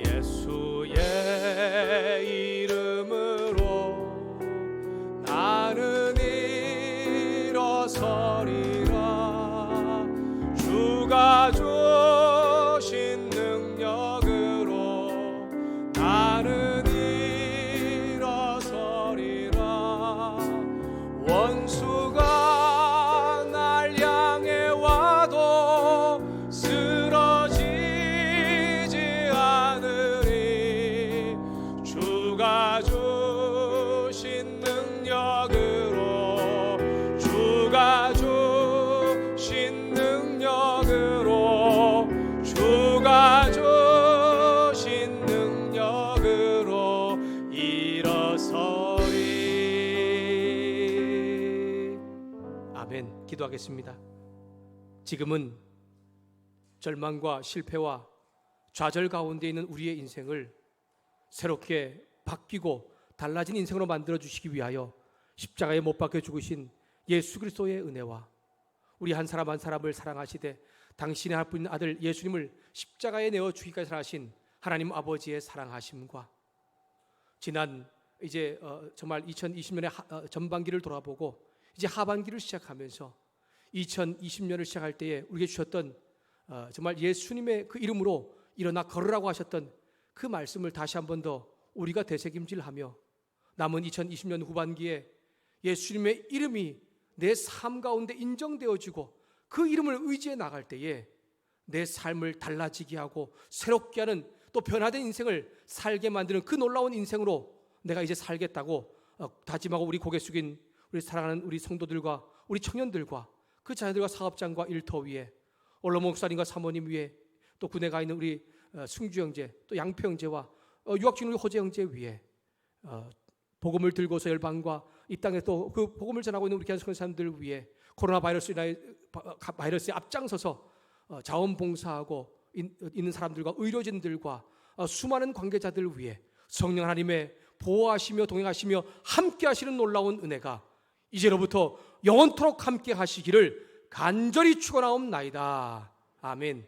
예수의 이름으로 나는 일어서리라. 주가 주신 능력으로 나는 일어서리라. 원수가 날 향해 와도 쓰러지지 않으리. 주가 주신 능력으로 주가 주신 능력으로 주가 주신 능력으로 일어서리. 아멘. 기도하겠습니다. 지금은 절망과 실패와 좌절 가운데 있는 우리의 인생을 새롭게 바뀌고 달라진 인생으로 만들어 주시기 위하여 십자가에 못 박혀 죽으신 예수 그리스도의 은혜와 우리 한 사람 한 사람을 사랑하시되 당신의 하나뿐인 아들 예수님을 십자가에 내어 주기까지 사랑하신 하나님 아버지의 사랑하심과 지난 이제 정말 2020년의 전반기를 돌아보고 이제 하반기를 시작하면서 2020년을 시작할 때에 우리에게 주셨던 정말 예수님의 그 이름으로 일어나 걸으라고 하셨던 그 말씀을 다시 한 번 더 우리가 되새김질하며 남은 2020년 후반기에 예수님의 이름이 내 삶 가운데 인정되어지고 그 이름을 의지해 나갈 때에 내 삶을 달라지게 하고 새롭게 하는 또 변화된 인생을 살게 만드는 그 놀라운 인생으로 내가 이제 살겠다고 다짐하고 우리 고개 숙인 우리 사랑하는 우리 성도들과 우리 청년들과 그 자녀들과 사업장과 일터 위에 올로 목사님과 사모님 위에 또 군에 가 있는 우리 승주 형제 또 양표 형제와 유학 중인 우리 호재 형제 위에 복음을 들고서 열방과 이 땅에 또 그 복음을 전하고 있는 우리 귀한 사람들 위해 코로나 바이러스에 앞장서서 자원봉사하고 있는 사람들과 의료진들과 수많은 관계자들 위해 성령 하나님의 보호하시며 동행하시며 함께 하시는 놀라운 은혜가 이제로부터 영원토록 함께 하시기를 간절히 축원하옵나이다. 아멘.